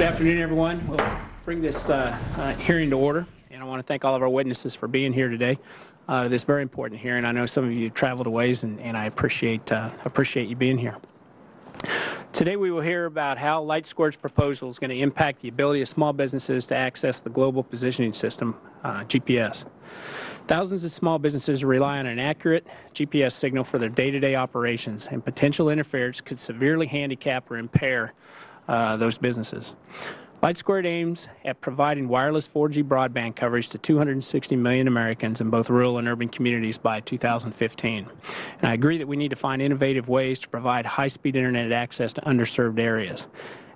Good afternoon, everyone. We'll bring this hearing to order, and I want to thank all of our witnesses for being here today. This very important hearing. I know some of you traveled a ways, and I appreciate you being here. Today we will hear about how Lightsquared's proposal is going to impact the ability of small businesses to access the Global Positioning System, GPS. Thousands of small businesses rely on an accurate GPS signal for their day-to-day operations, and potential interference could severely handicap or impair those businesses. Lightsquared aims at providing wireless 4G broadband coverage to 260 million Americans in both rural and urban communities by 2015. And I agree that we need to find innovative ways to provide high-speed internet access to underserved areas.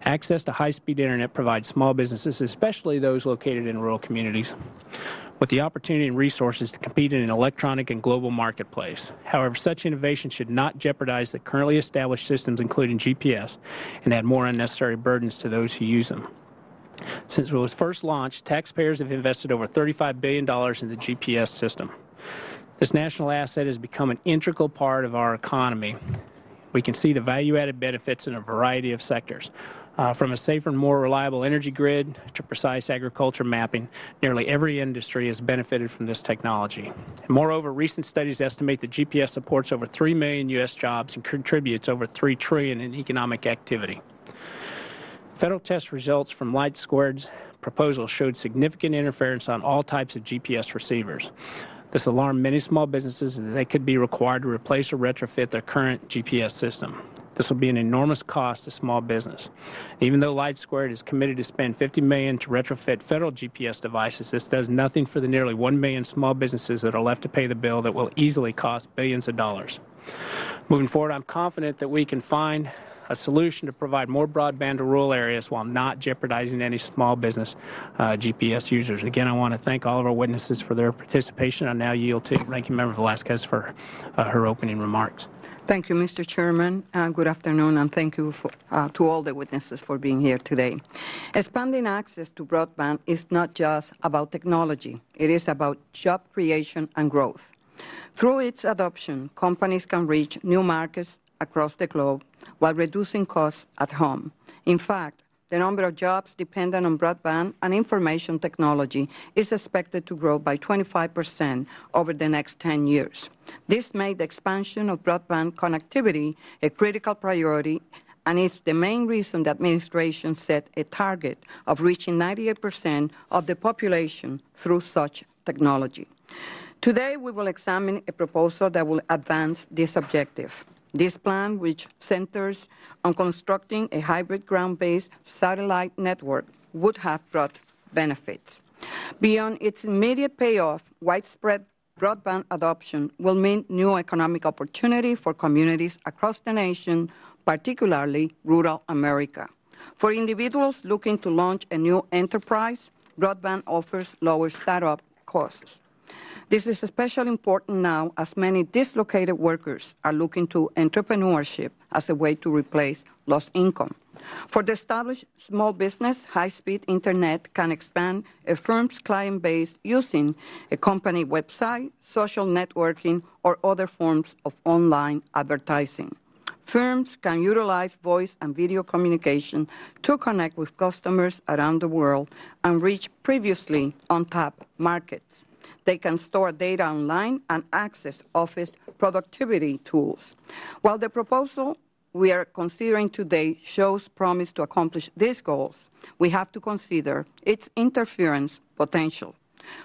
Access to high-speed internet provides small businesses, especially those located in rural communities, with the opportunity and resources to compete in an electronic and global marketplace. However, such innovation should not jeopardize the currently established systems, including GPS, and add more unnecessary burdens to those who use them. Since it was first launched, taxpayers have invested over $35 billion in the GPS system. This national asset has become an integral part of our economy. We can see the value-added benefits in a variety of sectors. From a safer and more reliable energy grid to precise agriculture mapping, nearly every industry has benefited from this technology. And moreover, recent studies estimate that GPS supports over 3 million U.S. jobs and contributes over $3 trillion in economic activity. Federal test results from Lightsquared's proposal showed significant interference on all types of GPS receivers. This alarmed many small businesses that they could be required to replace or retrofit their current GPS system. This will be an enormous cost to small business. Even though Lightsquared is committed to spend $50 million to retrofit federal GPS devices, this does nothing for the nearly 1 million small businesses that are left to pay the bill that will easily cost billions of dollars. Moving forward, I'm confident that we can find a solution to provide more broadband to rural areas while not jeopardizing any small business GPS users. Again, I want to thank all of our witnesses for their participation. I now yield to Ranking Member Velasquez for her opening remarks. Thank you, Mr. Chairman. Good afternoon, and thank you to all the witnesses for being here today. Expanding access to broadband is not just about technology. It is about job creation and growth. Through its adoption, companies can reach new markets across the globe while reducing costs at home. In fact, the number of jobs dependent on broadband and information technology is expected to grow by 25% over the next 10 years. This made the expansion of broadband connectivity a critical priority, and it's the main reason the administration set a target of reaching 98% of the population through such technology. Today, we will examine a proposal that will advance this objective. This plan, which centers on constructing a hybrid ground-based satellite network, would have brought benefits. Beyond its immediate payoff, widespread broadband adoption will mean new economic opportunity for communities across the nation, particularly rural America. For individuals looking to launch a new enterprise, broadband offers lower startup costs. This is especially important now as many dislocated workers are looking to entrepreneurship as a way to replace lost income. For the established small business, high-speed internet can expand a firm's client base using a company website, social networking, or other forms of online advertising. Firms can utilize voice and video communication to connect with customers around the world and reach previously untapped markets. They can store data online and access office productivity tools. While the proposal we are considering today shows promise to accomplish these goals, we have to consider its interference potential.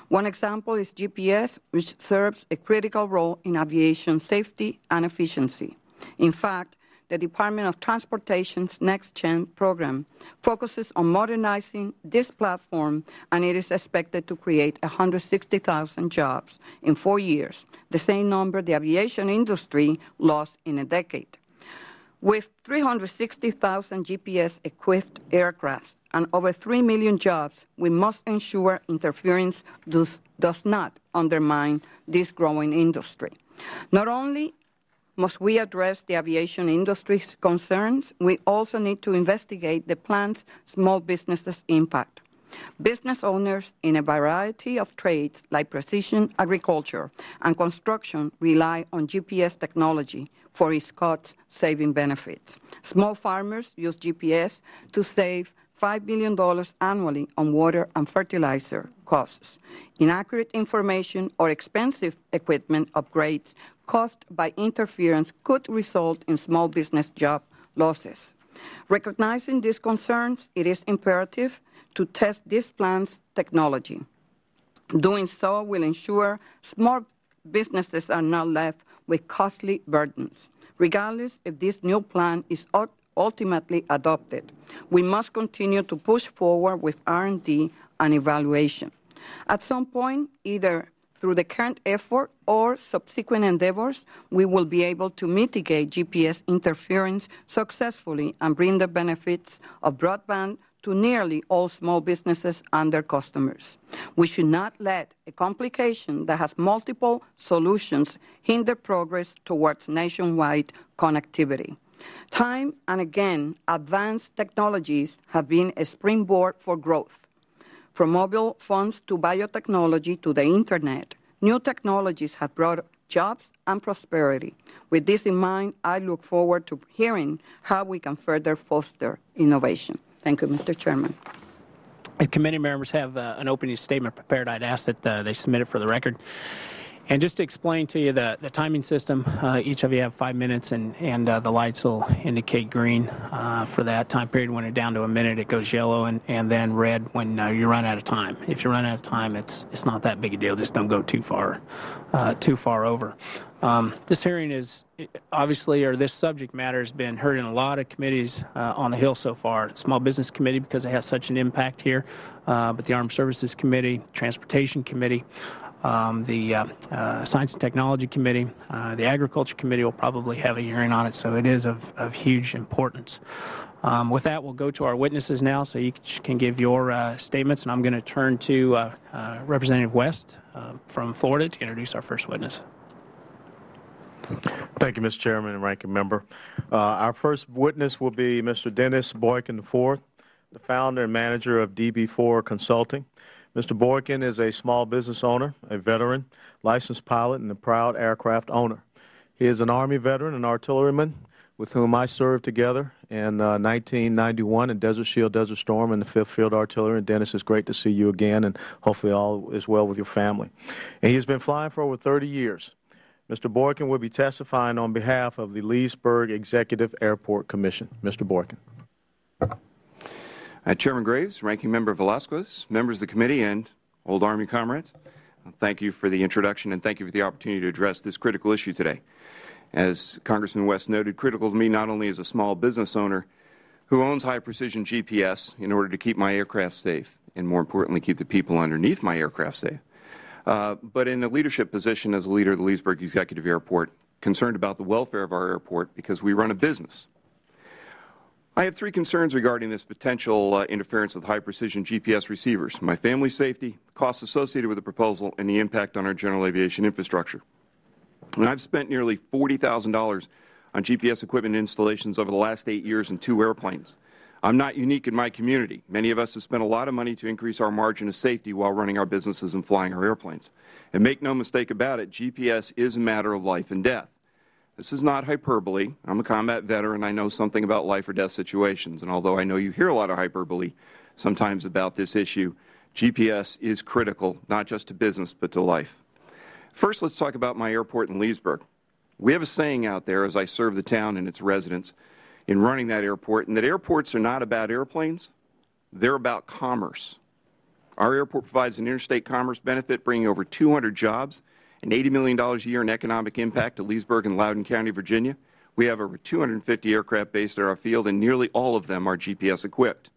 One example is GPS, which serves a critical role in aviation safety and efficiency. In fact, the Department of Transportation's NextGen program focuses on modernizing this platform, and it is expected to create 160,000 jobs in 4 years, the same number the aviation industry lost in a decade. With 360,000 GPS-equipped aircraft and over 3 million jobs, we must ensure interference does not undermine this growing industry. Not only must we address the aviation industry's concerns, we also need to investigate the plan's small businesses' impact. Business owners in a variety of trades like precision agriculture and construction rely on GPS technology for its cost-saving benefits. Small farmers use GPS to save $5 billion annually on water and fertilizer costs. Inaccurate information or expensive equipment upgrades caused by interference could result in small business job losses. Recognizing these concerns, it is imperative to test this plan's technology. Doing so will ensure small businesses are not left with costly burdens. Regardless if this new plan is ultimately adopted, we must continue to push forward with R&D and evaluation. At some point, either through the current effort or subsequent endeavors, we will be able to mitigate GPS interference successfully and bring the benefits of broadband to nearly all small businesses and their customers. We should not let a complication that has multiple solutions hinder progress towards nationwide connectivity. Time and again, advanced technologies have been a springboard for growth. From mobile phones to biotechnology to the Internet, new technologies have brought jobs and prosperity. With this in mind, I look forward to hearing how we can further foster innovation. Thank you, Mr. Chairman. If committee members have an opening statement prepared, I'd ask that they submit it for the record. And just to explain to you the timing system, each of you have 5 minutes, and the lights will indicate green for that time period. When it's down to a minute, it goes yellow, and then red when you run out of time. If you run out of time, it's not that big a deal. Just don't go too far over. This hearing is obviously, or this subject matter has been heard in a lot of committees on the Hill so far. Small Business Committee, because it has such an impact here, but the Armed Services Committee, Transportation Committee, the Science and Technology Committee, the Agriculture Committee will probably have a hearing on it, so it is of huge importance. With that, we'll go to our witnesses now, so you can give your statements, and I'm going to turn to Representative West from Florida to introduce our first witness. Thank you, Mr. Chairman and Ranking Member. Our first witness will be Mr. Dennis Boykin IV, the founder and manager of DB4 Consulting. Mr. Boykin is a small business owner, a veteran, licensed pilot, and a proud aircraft owner. He is an Army veteran and artilleryman with whom I served together in 1991 in Desert Shield, Desert Storm in the 5th Field Artillery. And Dennis, it's great to see you again, and hopefully all is well with your family. And he's been flying for over 30 years. Mr. Boykin will be testifying on behalf of the Leesburg Executive Airport Commission. Mr. Boykin. Chairman Graves, Ranking Member Velasquez, members of the committee, and old Army comrades, thank you for the introduction and thank you for the opportunity to address this critical issue today. As Congressman West noted, critical to me not only as a small business owner who owns high-precision GPS in order to keep my aircraft safe and, more importantly, keep the people underneath my aircraft safe, but in a leadership position as a leader of the Leesburg Executive Airport, concerned about the welfare of our airport because we run a business. I have 3 concerns regarding this potential interference with high-precision GPS receivers: my family's safety, costs associated with the proposal, and the impact on our general aviation infrastructure. And I've spent nearly $40,000 on GPS equipment installations over the last 8 years in 2 airplanes. I'm not unique in my community. Many of us have spent a lot of money to increase our margin of safety while running our businesses and flying our airplanes. And make no mistake about it, GPS is a matter of life and death. This is not hyperbole. I'm a combat veteran. I know something about life or death situations. And although I know you hear a lot of hyperbole sometimes about this issue, GPS is critical, not just to business, but to life. First, let's talk about my airport in Leesburg. We have a saying out there, as I serve the town and its residents in running that airport, and that airports are not about airplanes, they're about commerce. Our airport provides an interstate commerce benefit, bringing over 200 jobs and $80 million a year in economic impact to Leesburg and Loudoun County, Virginia. We have over 250 aircraft based at our field, and nearly all of them are GPS equipped.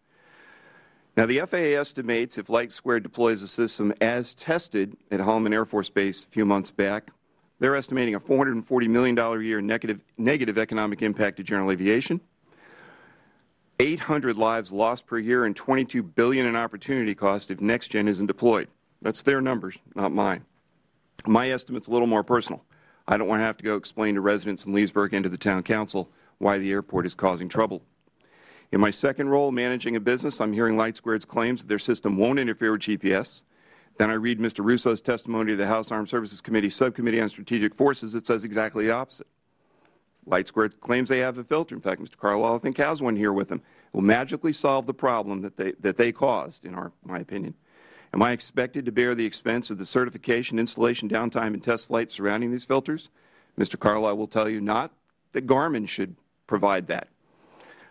Now, the FAA estimates if Lightsquared deploys the system as tested at Holloman Air Force Base a few months back, they're estimating a $440 million a year negative economic impact to general aviation, 800 lives lost per year, and $22 billion in opportunity cost if NextGen isn't deployed. That's their numbers, not mine. My estimate's a little more personal. I don't want to have to go explain to residents in Leesburg and to the town council why the airport is causing trouble. In my second role, managing a business, I'm hearing Lightsquared's claims that their system won't interfere with GPS. Then I read Mr. Russo's testimony to the House Armed Services Committee Subcommittee on Strategic Forces that says exactly the opposite. Lightsquared claims they have a filter. In fact, Mr. Carlisle, I think, has one here with him. will magically solve the problem that they caused, in my opinion. Am I expected to bear the expense of the certification, installation, downtime, and test flights surrounding these filters? Mr. Carlisle will tell you not that Garmin should provide that.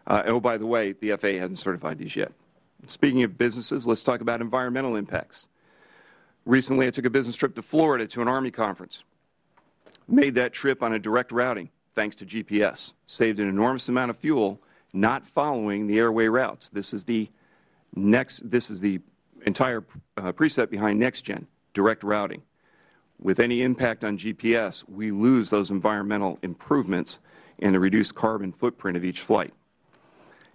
Oh, by the way, the FAA hasn't certified these yet. Speaking of businesses, let's talk about environmental impacts. Recently, I took a business trip to Florida to an Army conference. Made that trip on a direct routing, thanks to GPS. Saved an enormous amount of fuel, not following the airway routes. This is the entire precept behind NextGen, direct routing. With any impact on GPS, we lose those environmental improvements and the reduced carbon footprint of each flight.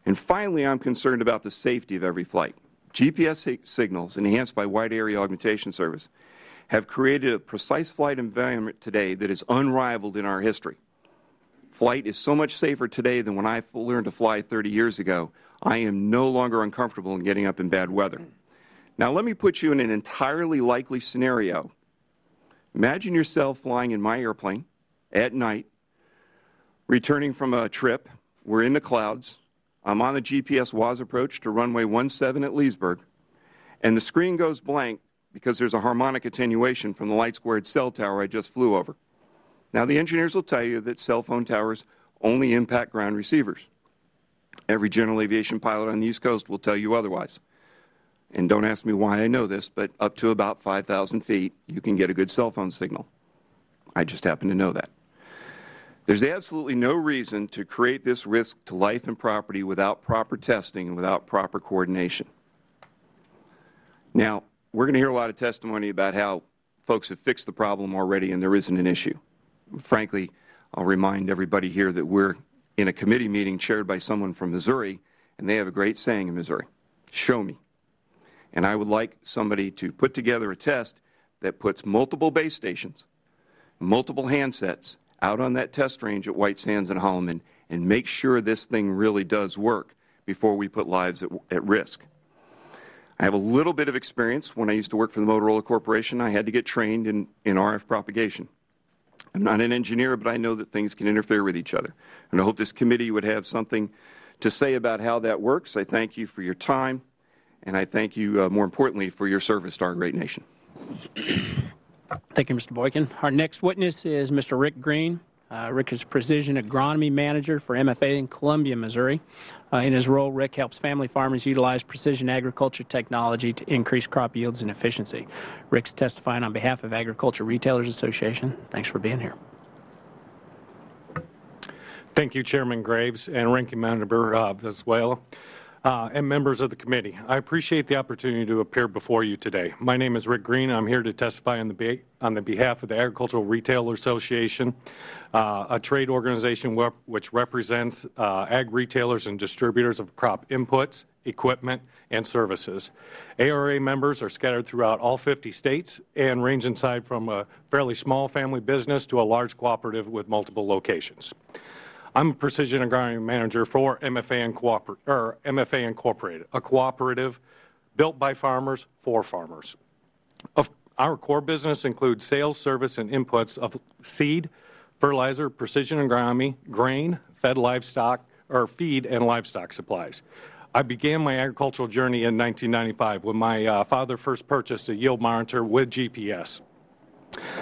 And finally, I'm concerned about the safety of every flight. GPS signals, enhanced by wide area augmentation service, have created a precise flight environment today that is unrivaled in our history. Flight is so much safer today than when I learned to fly 30 years ago. I am no longer uncomfortable in getting up in bad weather. Now, let me put you in an entirely likely scenario. Imagine yourself flying in my airplane at night, returning from a trip. We're in the clouds. I'm on the GPS WAS approach to runway 17 at Leesburg, and the screen goes blank because there's a harmonic attenuation from the Lightsquared cell tower I just flew over. Now, the engineers will tell you that cell phone towers only impact ground receivers. Every general aviation pilot on the East Coast will tell you otherwise. And don't ask me why I know this, but up to about 5,000 feet, you can get a good cell phone signal. I just happen to know that. There's absolutely no reason to create this risk to life and property without proper testing and without proper coordination. Now, we're going to hear a lot of testimony about how folks have fixed the problem already and there isn't an issue. Frankly, I'll remind everybody here that we're in a committee meeting chaired by someone from Missouri, and they have a great saying in Missouri: show me. And I would like somebody to put together a test that puts multiple base stations, multiple handsets out on that test range at White Sands and Holloman and make sure this thing really does work before we put lives at risk. I have a little bit of experience. When I used to work for the Motorola Corporation, I had to get trained in RF propagation. I'm not an engineer, but I know that things can interfere with each other. And I hope this committee would have something to say about how that works. I thank you for your time, and I thank you, more importantly, for your service to our great nation. Thank you, Mr. Boykin. Our next witness is Mr. Rick Green. Rick is Precision Agronomy Manager for MFA in Columbia, Missouri. In his role, Rick helps family farmers utilize precision agriculture technology to increase crop yields and efficiency. Rick's testifying on behalf of Agriculture Retailers Association. Thanks for being here. Thank you, Chairman Graves and Ranking Member Venezuela. And members of the committee. I appreciate the opportunity to appear before you today. My name is Rick Green. I'm here to testify on the behalf of the Agricultural Retailers Association, a trade organization which represents ag retailers and distributors of crop inputs, equipment, and services. ARA members are scattered throughout all 50 states and range inside from a fairly small family business to a large cooperative with multiple locations. I'm a Precision Agronomy Manager for MFA Incorporated, a cooperative built by farmers for farmers. Our core business includes sales, service, and inputs of seed, fertilizer, precision agronomy, grain, feed, and livestock supplies. I began my agricultural journey in 1995 when my father first purchased a yield monitor with GPS.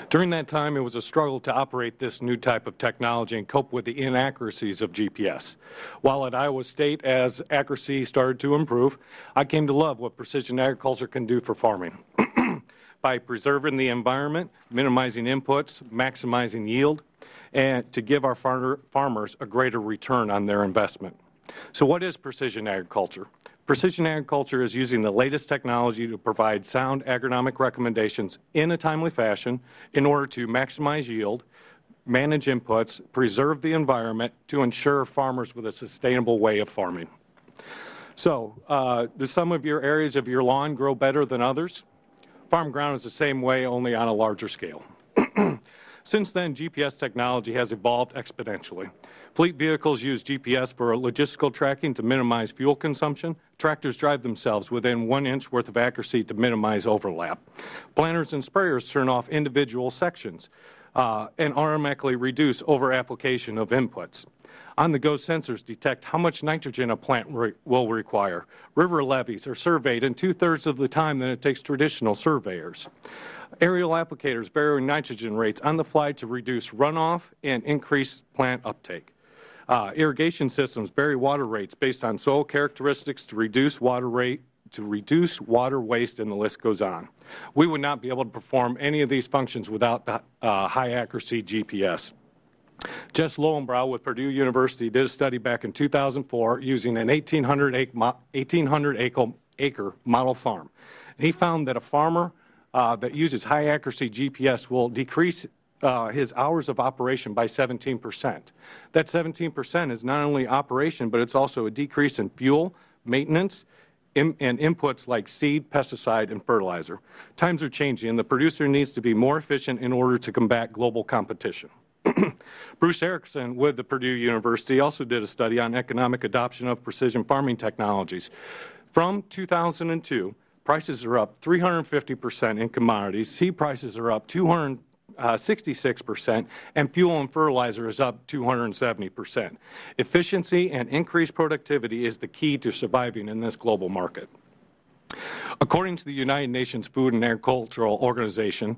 During that time, it was a struggle to operate this new type of technology and cope with the inaccuracies of GPS. While at Iowa State, as accuracy started to improve, I came to love what precision agriculture can do for farming. By preserving the environment, minimizing inputs, maximizing yield, and to give our farmers a greater return on their investment. So what is precision agriculture? Precision agriculture is using the latest technology to provide sound agronomic recommendations in a timely fashion in order to maximize yield, manage inputs, preserve the environment to ensure farmers with a sustainable way of farming. So, do some of your areas of your lawn grow better than others? Farm ground is the same way, only on a larger scale. Since then, GPS technology has evolved exponentially. Fleet vehicles use GPS for logistical tracking to minimize fuel consumption. Tractors drive themselves within 1 inch worth of accuracy to minimize overlap. Planters and sprayers turn off individual sections and automatically reduce over-application of inputs. On-the-go sensors detect how much nitrogen a plant will require. River levees are surveyed in 2/3 of the time than it takes traditional surveyors. Aerial applicators vary nitrogen rates on the fly to reduce runoff and increase plant uptake. Irrigation systems vary water rates based on soil characteristics to reduce water waste, and the list goes on. We would not be able to perform any of these functions without the high-accuracy GPS. Jess Lowenbrow with Purdue University did a study back in 2004 using an 1,800-acre model farm. And he found that a farmer that uses high-accuracy GPS will decrease his hours of operation by 17%. That 17% is not only operation, but it's also a decrease in fuel, maintenance, and inputs like seed, pesticide, and fertilizer. Times are changing, and the producer needs to be more efficient in order to combat global competition. Bruce Erickson with the Purdue University also did a study on economic adoption of precision farming technologies. From 2002, prices are up 350% in commodities, seed prices are up 266%, and fuel and fertilizer is up 270%. Efficiency and increased productivity is the key to surviving in this global market. According to the United Nations Food and Agricultural Organization,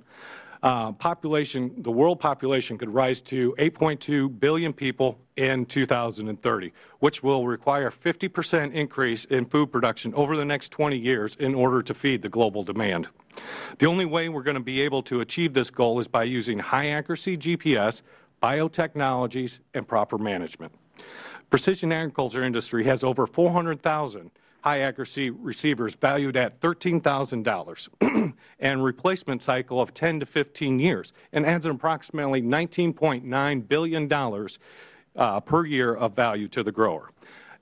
the world population could rise to 8.2 billion people in 2030, which will require a 50% increase in food production over the next 20 years in order to feed the global demand. The only way we're going to be able to achieve this goal is by using high-accuracy GPS, biotechnologies, and proper management. Precision agriculture industry has over 400,000 high-accuracy receivers valued at $13,000 and replacement cycle of 10 to 15 years, and adds approximately $19.9 billion per year of value to the grower.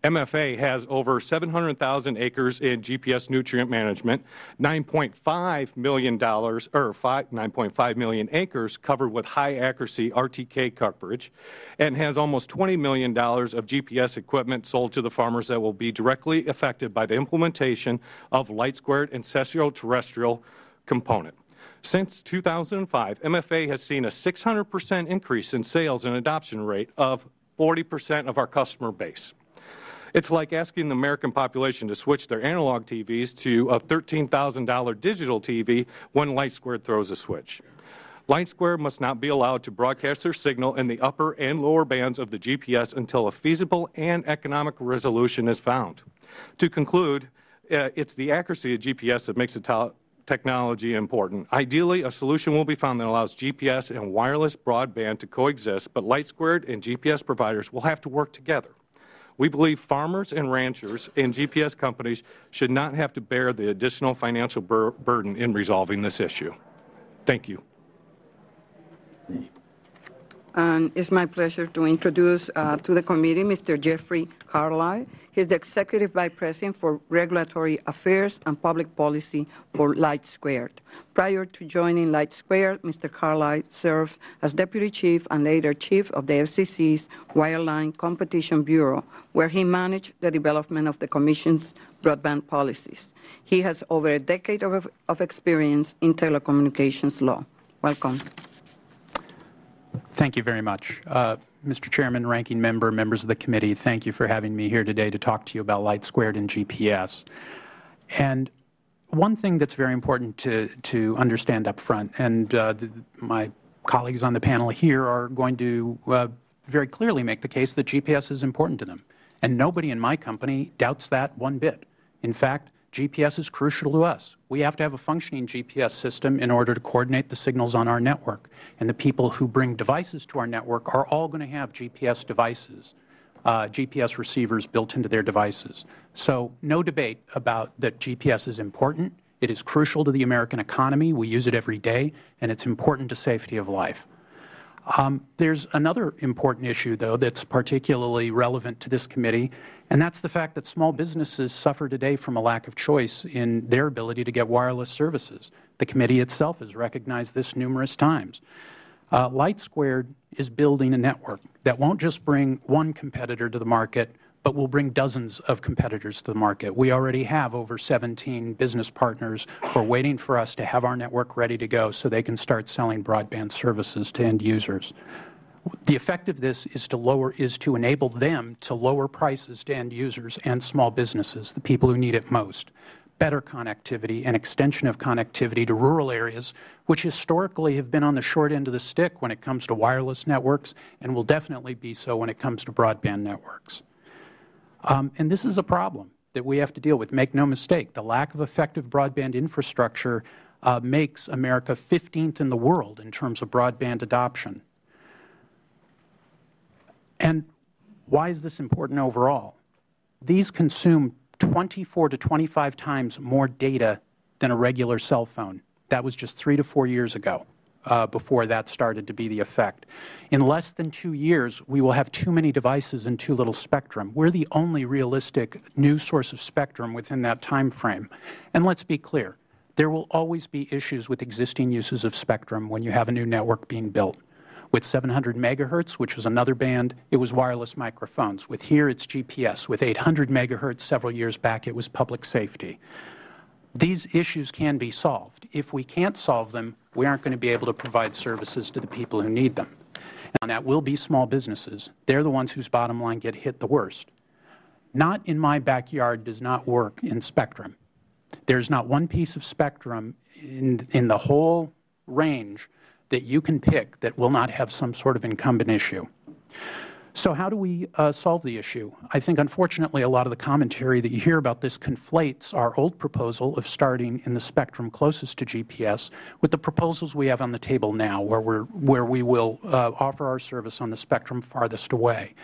MFA has over 700,000 acres in GPS nutrient management, $9.5 million acres covered with high-accuracy RTK coverage, and has almost $20 million of GPS equipment sold to the farmers that will be directly affected by the implementation of Lightsquared and terrestrial component. Since 2005, MFA has seen a 600% increase in sales and adoption rate of 40% of our customer base. It's like asking the American population to switch their analog TVs to a $13,000 digital TV when Lightsquared throws a switch. Lightsquared must not be allowed to broadcast their signal in the upper and lower bands of the GPS until a feasible and economic resolution is found. To conclude, it's the accuracy of GPS that makes the technology important. Ideally, a solution will be found that allows GPS and wireless broadband to coexist, but Lightsquared and GPS providers will have to work together. We believe farmers and ranchers and GPS companies should not have to bear the additional financial burden in resolving this issue. Thank you. And it's my pleasure to introduce to the committee Mr. Jeffrey Carlisle. He's the Executive Vice President for Regulatory Affairs and Public Policy for Lightsquared. Prior to joining Lightsquared, Mr. Carlisle served as Deputy Chief and later Chief of the FCC's Wireline Competition Bureau, where he managed the development of the Commission's broadband policies. He has over a decade of experience in telecommunications law. Welcome. Thank you very much. Mr. Chairman, Ranking Member, members of the committee, thank you for having me here today to talk to you about Lightsquared and GPS. And one thing that's very important to understand up front, and my colleagues on the panel here are going to very clearly make the case that GPS is important to them. And nobody in my company doubts that one bit. In fact, GPS is crucial to us. We have to have a functioning GPS system in order to coordinate the signals on our network. And the people who bring devices to our network are all going to have GPS devices, GPS receivers built into their devices. So no debate about that GPS is important. It is crucial to the American economy. We use it every day, and it's important to safety of life. There's another important issue, though, that's particularly relevant to this committee, and that's the fact that small businesses suffer today from a lack of choice in their ability to get wireless services. The committee itself has recognized this numerous times. Lightsquared is building a network that won't just bring one competitor to the market, but we'll bring dozens of competitors to the market. We already have over 17 business partners who are waiting for us to have our network ready to go so they can start selling broadband services to end users. The effect of this is to enable them to lower prices to end users and small businesses, the people who need it most. Better connectivity and extension of connectivity to rural areas, which historically have been on the short end of the stick when it comes to wireless networks and will definitely be so when it comes to broadband networks. And this is a problem that we have to deal with. Make no mistake, the lack of effective broadband infrastructure makes America 15th in the world in terms of broadband adoption. And why is this important overall? These consume 24 to 25 times more data than a regular cell phone. That was just 3 to 4 years ago, before that started to be the effect. In less than 2 years, we will have too many devices and too little spectrum. We're the only realistic new source of spectrum within that time frame. And let's be clear, there will always be issues with existing uses of spectrum when you have a new network being built. With 700 megahertz, which was another band, it was wireless microphones. With here, it's GPS. With 800 megahertz several years back, it was public safety. These issues can be solved. If we can't solve them, we aren't going to be able to provide services to the people who need them. And that will be small businesses. They're the ones whose bottom line get hit the worst. Not in my backyard does not work in spectrum. There's not one piece of spectrum in the whole range that you can pick that will not have some sort of incumbent issue. So how do we solve the issue? I think, unfortunately, a lot of the commentary that you hear about this conflates our old proposal of starting in the spectrum closest to GPS with the proposals we have on the table now, where we will offer our service on the spectrum farthest away.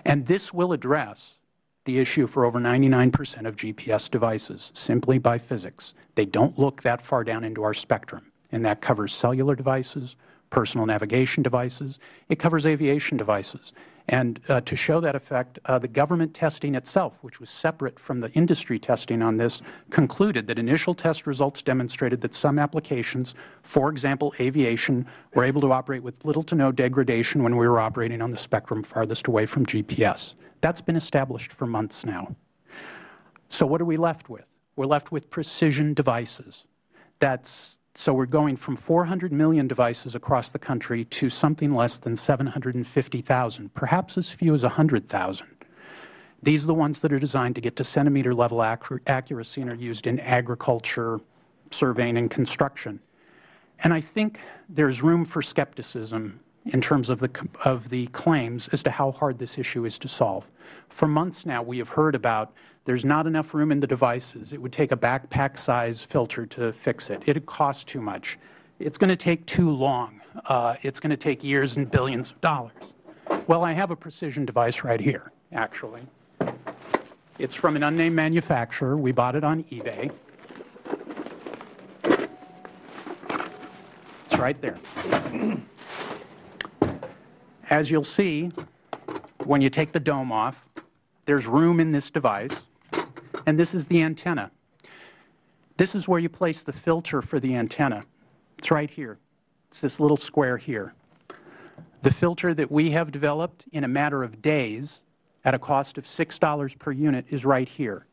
And this will address the issue for over 99% of GPS devices, simply by physics. They don't look that far down into our spectrum. And that covers cellular devices, personal navigation devices. It covers aviation devices. And to show that effect, the government testing itself, which was separate from the industry testing on this, concluded that initial test results demonstrated that some applications, for example, aviation, were able to operate with little to no degradation when we were operating on the spectrum farthest away from GPS. That's been established for months now. So what are we left with? We're left with precision devices. So we're going from 400 million devices across the country to something less than 750,000, perhaps as few as 100,000. These are the ones that are designed to get to centimeter level accuracy and are used in agriculture, surveying, and construction. And I think there's room for skepticism in terms of the claims as to how hard this issue is to solve. For months now, we have heard about there's not enough room in the devices. It would take a backpack-size filter to fix it. It would cost too much. It's going to take too long. It's going to take years and billions of dollars. Well, I have a precision device right here, actually. It's from an unnamed manufacturer. We bought it on eBay. It's right there. As you'll see, when you take the dome off, there's room in this device, and this is the antenna. This is where you place the filter for the antenna. It's right here. It's this little square here. The filter that we have developed in a matter of days at a cost of $6 per unit is right here.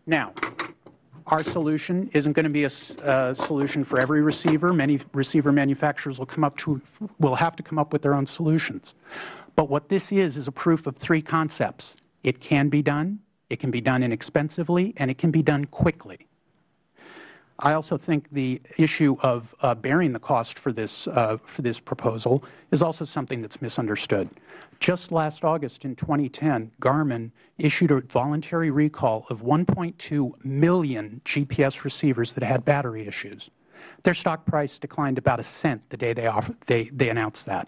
Now, our solution isn't going to be a solution for every receiver. Many receiver manufacturers will have to come up with their own solutions. But what this is a proof of three concepts. It can be done inexpensively, and it can be done quickly. I also think the issue of bearing the cost for this proposal is also something that's misunderstood. Just last August in 2010, Garmin issued a voluntary recall of 1.2 million GPS receivers that had battery issues. Their stock price declined about a cent the day they announced that.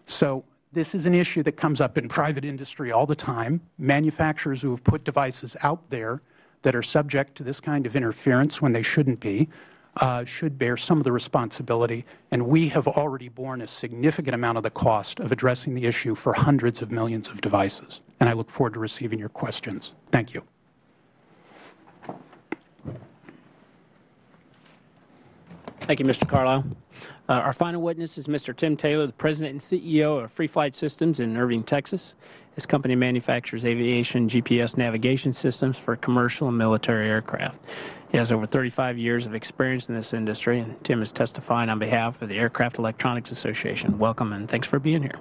So this is an issue that comes up in private industry all the time. Manufacturers who have put devices out there that are subject to this kind of interference when they shouldn't be should bear some of the responsibility, and we have already borne a significant amount of the cost of addressing the issue for hundreds of millions of devices. And I look forward to receiving your questions. Thank you. Thank you, Mr. Carlisle. Our final witness is Mr. Tim Taylor, the President and CEO of Free Flight Systems in Irving, Texas. His company manufactures aviation GPS navigation systems for commercial and military aircraft. He has over 35 years of experience in this industry, and Tim is testifying on behalf of the Aircraft Electronics Association. Welcome, and thanks for being here.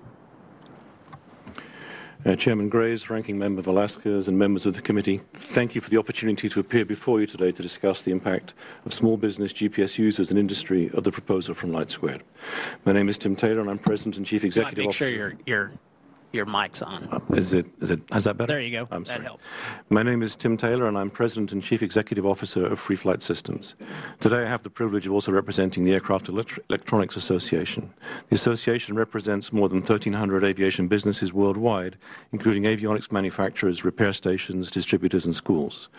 Chairman Graves, Ranking Member Velasquez, and members of the committee, thank you for the opportunity to appear before you today to discuss the impact of small business GPS users and industry of the proposal from Lightsquared. My name is Tim Taylor, and I'm President and Chief Executive Officer. Make sure your mic's on. Is that better? There you go. I'm sorry. That helps. My name is Tim Taylor, and I'm President and Chief Executive Officer of Free Flight Systems. Today I have the privilege of also representing the Aircraft Electronics Association. The association represents more than 1,300 aviation businesses worldwide, including avionics manufacturers, repair stations, distributors, and schools.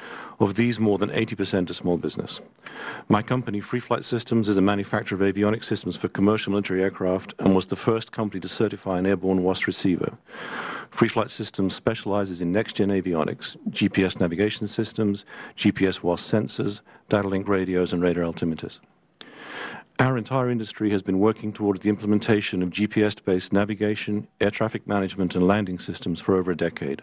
Of these, more than 80% are small business. My company, Free Flight Systems, is a manufacturer of avionics systems for commercial military aircraft and was the first company to certify an airborne WAAS receiver. Free Flight Systems specializes in next-gen avionics, GPS navigation systems, GPS WAAS sensors, data link radios, and radar altimeters. Our entire industry has been working towards the implementation of GPS-based navigation, air traffic management, and landing systems for over a decade.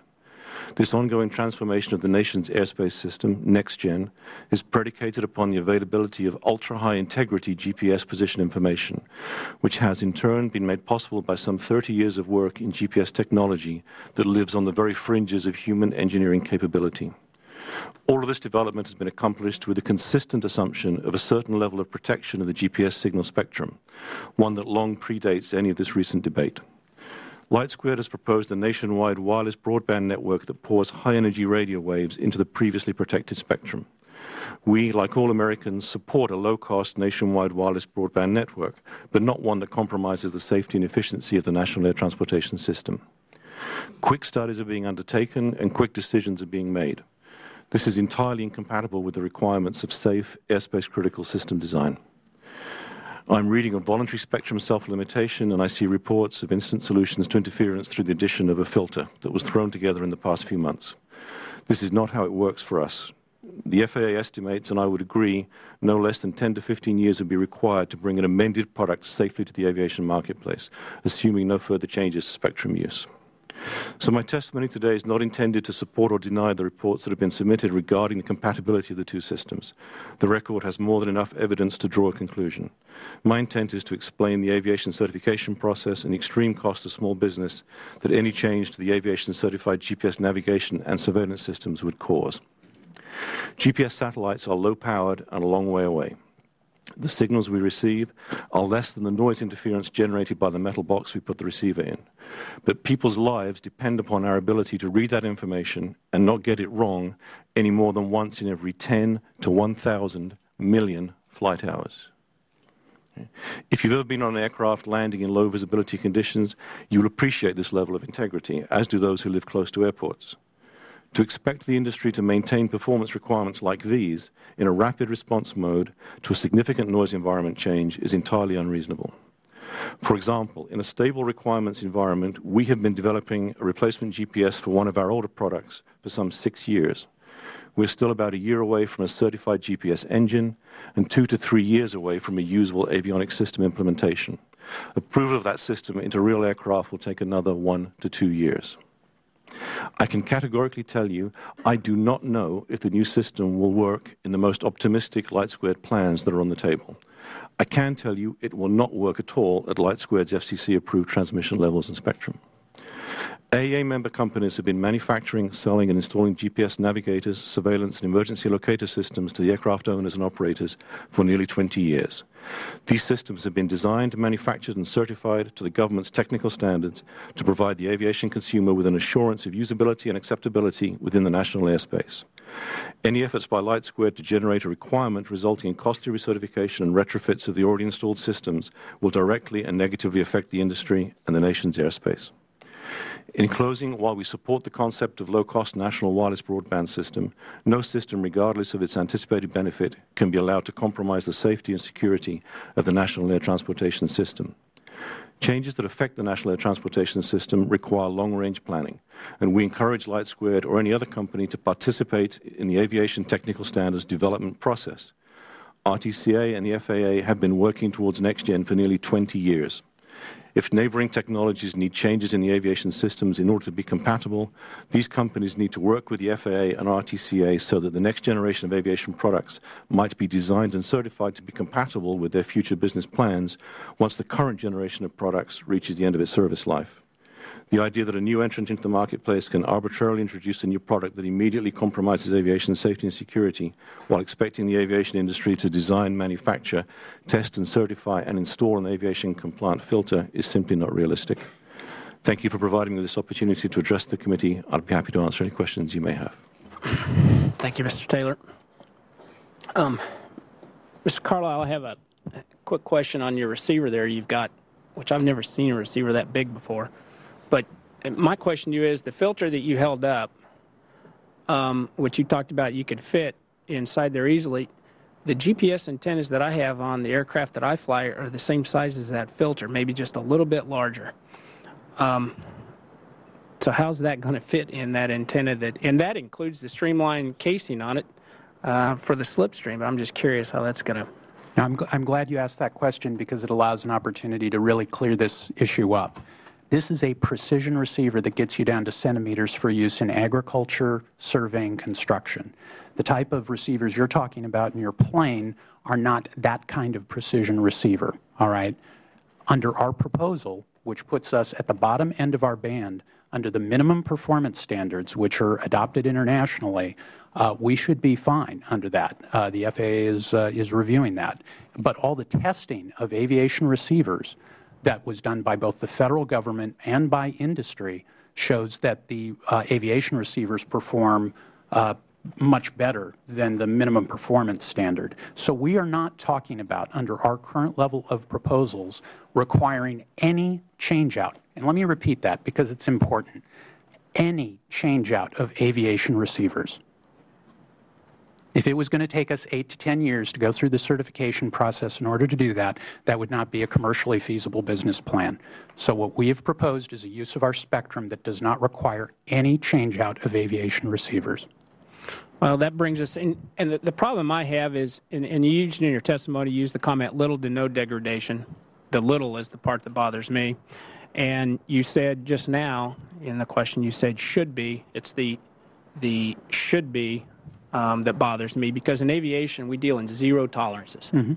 This ongoing transformation of the nation's airspace system, NextGen, is predicated upon the availability of ultra-high integrity GPS position information, which has in turn been made possible by some 30 years of work in GPS technology that lives on the very fringes of human engineering capability. All of this development has been accomplished with a consistent assumption of a certain level of protection of the GPS signal spectrum, one that long predates any of this recent debate. Lightsquared has proposed a nationwide wireless broadband network that pours high-energy radio waves into the previously protected spectrum. We, like all Americans, support a low-cost nationwide wireless broadband network, but not one that compromises the safety and efficiency of the national air transportation system. Quick studies are being undertaken and quick decisions are being made. This is entirely incompatible with the requirements of safe airspace-critical system design. I'm reading of voluntary spectrum self-limitation, and I see reports of instant solutions to interference through the addition of a filter that was thrown together in the past few months. This is not how it works for us. The FAA estimates, and I would agree, no less than 10 to 15 years would be required to bring an amended product safely to the aviation marketplace, assuming no further changes to spectrum use. So my testimony today is not intended to support or deny the reports that have been submitted regarding the compatibility of the two systems. The record has more than enough evidence to draw a conclusion. My intent is to explain the aviation certification process and the extreme cost of small business that any change to the aviation certified GPS navigation and surveillance systems would cause. GPS satellites are low-powered and a long way away. The signals we receive are less than the noise interference generated by the metal box we put the receiver in. But people's lives depend upon our ability to read that information and not get it wrong any more than once in every 10 to 1,000 million flight hours. If you've ever been on an aircraft landing in low visibility conditions, you will appreciate this level of integrity, as do those who live close to airports. To expect the industry to maintain performance requirements like these in a rapid response mode to a significant noise environment change is entirely unreasonable. For example, in a stable requirements environment, we have been developing a replacement GPS for one of our older products for some 6 years. We're still about a year away from a certified GPS engine and 2 to 3 years away from a usable avionics system implementation. Approval of that system into real aircraft will take another 1 to 2 years. I can categorically tell you I do not know if the new system will work in the most optimistic Lightsquared plans that are on the table. I can tell you it will not work at all at Lightsquared's FCC-approved transmission levels and spectrum. AAA member companies have been manufacturing, selling, and installing GPS navigators, surveillance, and emergency locator systems to the aircraft owners and operators for nearly 20 years. These systems have been designed, manufactured, and certified to the government's technical standards to provide the aviation consumer with an assurance of usability and acceptability within the national airspace. Any efforts by Lightsquared to generate a requirement resulting in costly recertification and retrofits of the already installed systems will directly and negatively affect the industry and the nation's airspace. In closing, while we support the concept of low-cost national wireless broadband system, no system, regardless of its anticipated benefit, can be allowed to compromise the safety and security of the national air transportation system. Changes that affect the national air transportation system require long-range planning, and we encourage Lightsquared or any other company to participate in the aviation technical standards development process. RTCA and the FAA have been working towards next-gen for nearly 20 years. If neighboring technologies need changes in the aviation systems in order to be compatible, these companies need to work with the FAA and RTCA so that the next generation of aviation products might be designed and certified to be compatible with their future business plans once the current generation of products reaches the end of its service life. The idea that a new entrant into the marketplace can arbitrarily introduce a new product that immediately compromises aviation safety and security while expecting the aviation industry to design, manufacture, test and certify and install an aviation compliant filter is simply not realistic. Thank you for providing me this opportunity to address the committee. I'd be happy to answer any questions you may have. Thank you, Mr. Taylor. Mr. Carlisle, I have a quick question on your receiver there you've got, which I've never seen a receiver that big before. But my question to you is, the filter that you held up, which you talked about you could fit inside there easily, the GPS antennas that I have on the aircraft that I fly are the same size as that filter, maybe just a little bit larger. So how's that going to fit in that antenna? And that includes the streamline casing on it for the slipstream. I'm just curious how that's going to... I'm glad you asked that question because it allows an opportunity to really clear this issue up. This is a precision receiver that gets you down to centimeters for use in agriculture, surveying, construction. The type of receivers you're talking about in your plane are not that kind of precision receiver, all right? Under our proposal, which puts us at the bottom end of our band, under the minimum performance standards, which are adopted internationally, we should be fine under that. The FAA is reviewing that. But all the testing of aviation receivers that was done by both the federal government and by industry shows that the aviation receivers perform much better than the minimum performance standard. So we are not talking about, under our current level of proposals, requiring any change-out. And let me repeat that because it's important. Any change-out of aviation receivers. If it was going to take us 8 to 10 years to go through the certification process in order to do that, that would not be a commercially feasible business plan. So what we have proposed is a use of our spectrum that does not require any change-out of aviation receivers. Well, that brings us in, and the problem I have is, and you used in your testimony, you used the comment little to no degradation. The little is the part that bothers me. And you said just now, in the question you said should be, it's the should be that bothers me, because in aviation we deal in zero tolerances. Mm-hmm.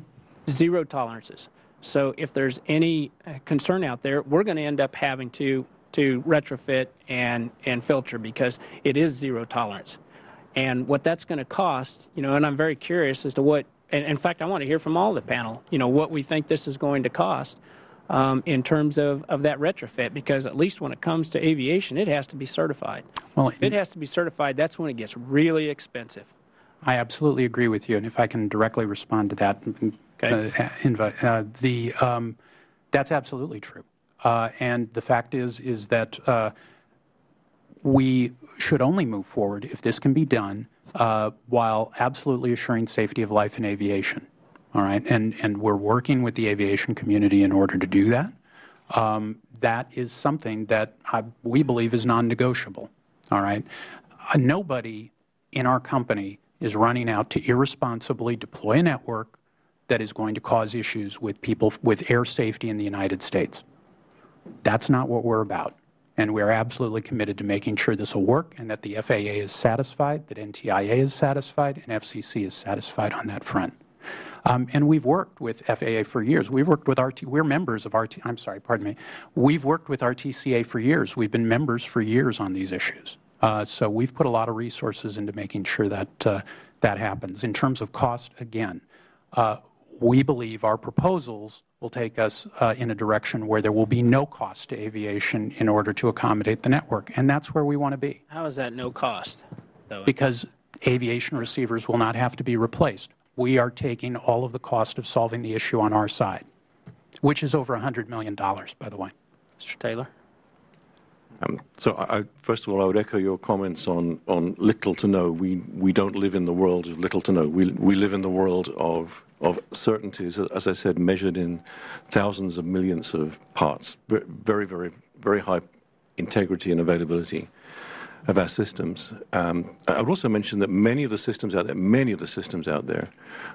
Zero tolerances. So if there's any concern out there, we're going to end up having to retrofit and filter because it is zero tolerance. And what that's going to cost, and I'm very curious as to what, and in fact I want to hear from all the panel, what we think this is going to cost in terms of that retrofit, because at least when it comes to aviation, it has to be certified. Well, if it has to be certified, that's when it gets really expensive. I absolutely agree with you, and if I can directly respond to that, okay. That's absolutely true. And the fact is that we should only move forward if this can be done while absolutely assuring safety of life in aviation. All right, and we're working with the aviation community in order to do that. That is something that we believe is non-negotiable. All right, nobody in our company is running out to irresponsibly deploy a network that is going to cause issues with people with air safety in the United States. That's not what we're about. And we're absolutely committed to making sure this will work and that the FAA is satisfied, that NTIA is satisfied, and FCC is satisfied on that front. And we've worked with FAA for years. We've worked with we're members of We've worked with RTCA for years. We've been members for years on these issues. So we've put a lot of resources into making sure that that happens. In terms of cost, again, we believe our proposals will take us in a direction where there will be no cost to aviation in order to accommodate the network. And that's where we want to be. How is that no cost, though? Because aviation receivers will not have to be replaced. We are taking all of the cost of solving the issue on our side, which is over $100 million, by the way. Mr. Taylor? So first of all, I would echo your comments on little to no. We don't live in the world of little to no. We live in the world of certainties, as I said, measured in thousands of millions of parts, very, very, very high integrity and availability. of our systems. I would also mention that many of the systems out there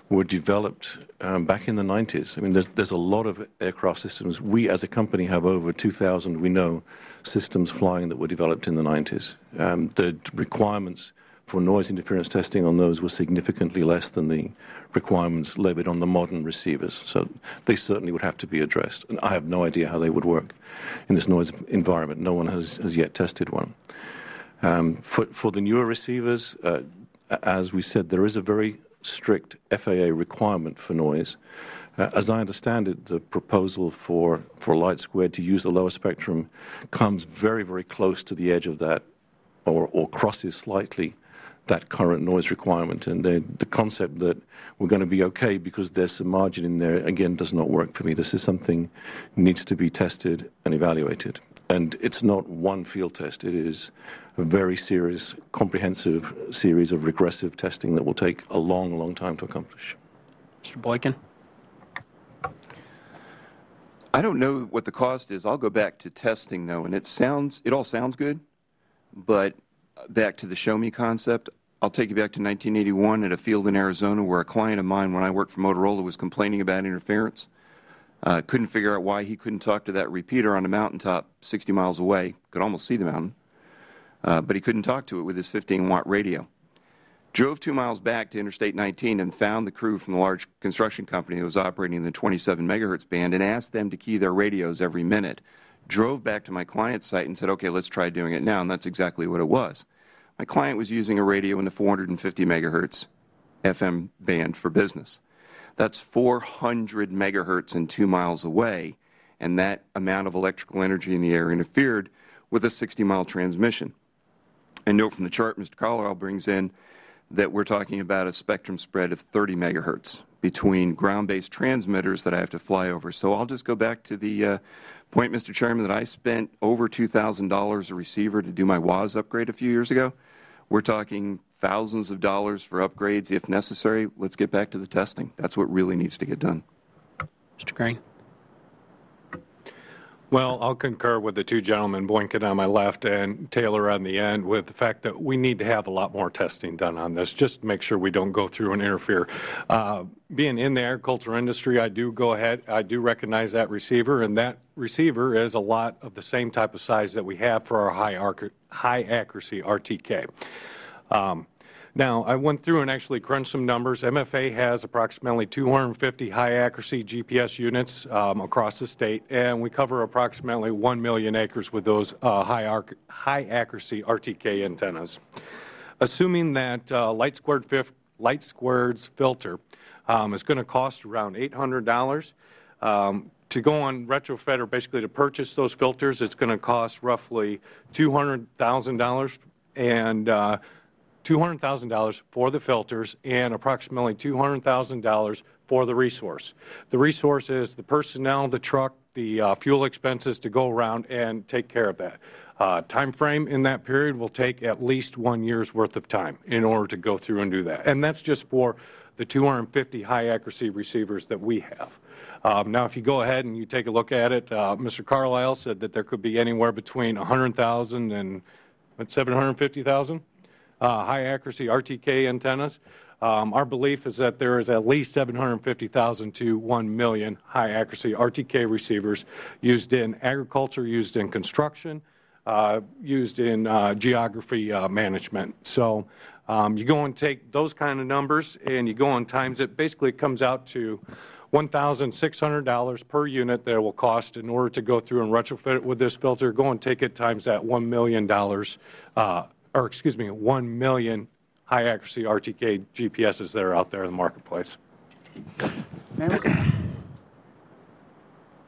were developed back in the 90s. I mean, there's a lot of aircraft systems. We, as a company, have over 2,000, we know, systems flying that were developed in the 90s. The requirements for noise interference testing on those were significantly less than the requirements levied on the modern receivers. So they certainly would have to be addressed. And I have no idea how they would work in this noise environment. No one has yet tested one. For the newer receivers, as we said, there is a very strict FAA requirement for noise. As I understand it, the proposal for Lightsquared to use the lower spectrum comes very, very close to the edge of that, or crosses slightly that current noise requirement. And the concept that we're going to be okay because there's some margin in there, again, does not work for me. This is something that needs to be tested and evaluated. And it's not one field test. It is a very serious, comprehensive series of regressive testing that will take a long, long time to accomplish. Mr. Boykin. I don't know what the cost is. I'll go back to testing, though, and it all sounds good, but back to the show me concept, I'll take you back to 1981 at a field in Arizona where a client of mine, when I worked for Motorola, was complaining about interference. Couldn't figure out why he couldn't talk to that repeater on a mountaintop 60 miles away. Could almost see the mountain. But he couldn't talk to it with his 15-watt radio. Drove 2 miles back to Interstate 19 and found the crew from the large construction company that was operating in the 27 megahertz band and asked them to key their radios every minute. Drove back to my client's site and said, okay, let's try doing it now, and that's exactly what it was. My client was using a radio in the 450 megahertz FM band for business. That's 400 megahertz and 2 miles away, and that amount of electrical energy in the air interfered with a 60-mile transmission. And note from the chart Mr. Carlisle brings in that we're talking about a spectrum spread of 30 megahertz between ground-based transmitters that I have to fly over. So I'll just go back to the point, Mr. Chairman, that I spent over $2,000 a receiver to do my WAS upgrade a few years ago. We're talking thousands of dollars for upgrades if necessary. Let's get back to the testing. That's what really needs to get done. Mr. Green. Well, I'll concur with the two gentlemen, Boykin on my left and Taylor on the end, with the fact that we need to have a lot more testing done on this, just to make sure we don't go through and interfere. Being in the agriculture industry, I do recognize that receiver, and that receiver is a lot of the same type of size that we have for our high accuracy RTK. Now, I went through and actually crunched some numbers. MFA has approximately 250 high-accuracy GPS units across the state, and we cover approximately 1 million acres with those high-accuracy RTK antennas. Assuming that Lightsquared's filter is going to cost around $800, to go on retrofit, or basically to purchase those filters, it's going to cost roughly $200,000, and $200,000 for the filters and approximately $200,000 for the resource. The resource is the personnel, the truck, the fuel expenses to go around and take care of that. Time frame in that period will take at least 1 year's worth of time in order to go through and do that. And that's just for the 250 high accuracy receivers that we have. Now, if you go ahead and you take a look at it, Mr. Carlisle said that there could be anywhere between 100,000 and 750,000. High accuracy RTK antennas. Our belief is that there is at least 750,000 to 1 million high accuracy RTK receivers used in agriculture, used in construction, used in geography management. So you go and take those kind of numbers and you go and times it. Basically, it comes out to $1,600 per unit that it will cost in order to go through and retrofit it with this filter. Go and take it times that $1 million. 1 million high-accuracy RTK GPSs that are out there in the marketplace.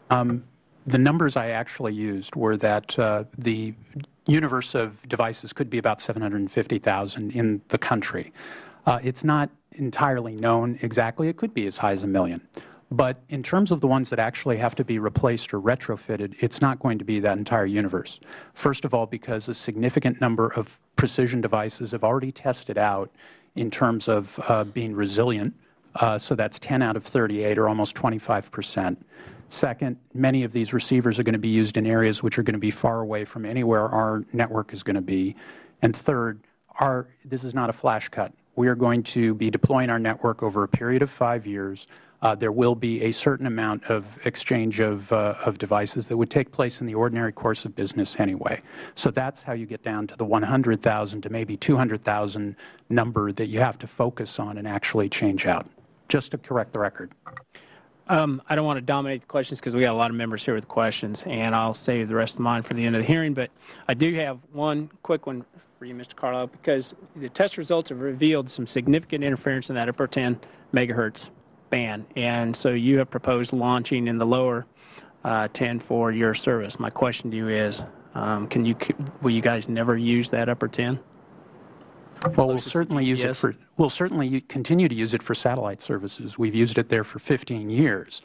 The numbers I actually used were that the universe of devices could be about 750,000 in the country. It's not entirely known exactly. It could be as high as 1 million. But in terms of the ones that actually have to be replaced or retrofitted, it's not going to be that entire universe. First of all, because a significant number of precision devices have already tested out in terms of being resilient. So that's 10 out of 38, or almost 25%. Second, many of these receivers are going to be used in areas which are going to be far away from anywhere our network is going to be. And third, this is not a flash cut. We are going to be deploying our network over a period of 5 years. There will be a certain amount of exchange of devices that would take place in the ordinary course of business anyway. So that's how you get down to the 100,000 to maybe 200,000 number that you have to focus on and actually change out, just to correct the record. I don't want to dominate the questions because we got a lot of members here with questions, and I'll save the rest of mine for the end of the hearing. But I do have one quick one for you, Mr. Carlisle, because the test results have revealed some significant interference in that upper 10 megahertz band, and so you have proposed launching in the lower 10 for your service. My question to you is, will you guys never use that upper 10? Well, we'll certainly use it for. We'll certainly continue to use it for satellite services. We've used it there for 15 years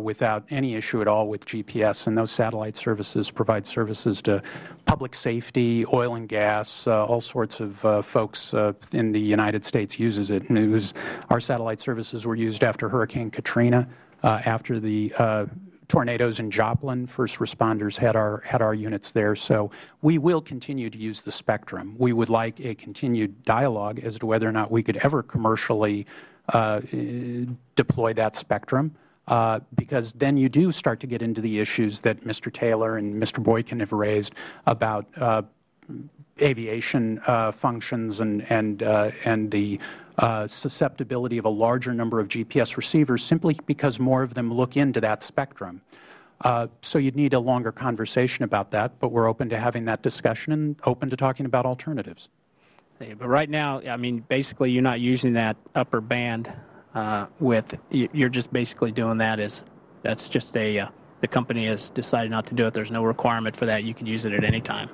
without any issue at all with GPS. And those satellite services provide services to public safety, oil and gas, all sorts of folks in the United States uses it. And our satellite services were used after Hurricane Katrina, after the tornadoes in Joplin. First responders had our units there. So we will continue to use the spectrum. We would like a continued dialogue as to whether or not we could ever commercially deploy that spectrum, because then you do start to get into the issues that Mr. Taylor and Mr. Boykin have raised about aviation functions and the susceptibility of a larger number of GPS receivers simply because more of them look into that spectrum. So you'd need a longer conversation about that, but we're open to having that discussion and open to talking about alternatives. But right now, I mean, basically you're not using that upper band you're just basically doing that that's just the company has decided not to do it. There's no requirement for that. You can use it at any time.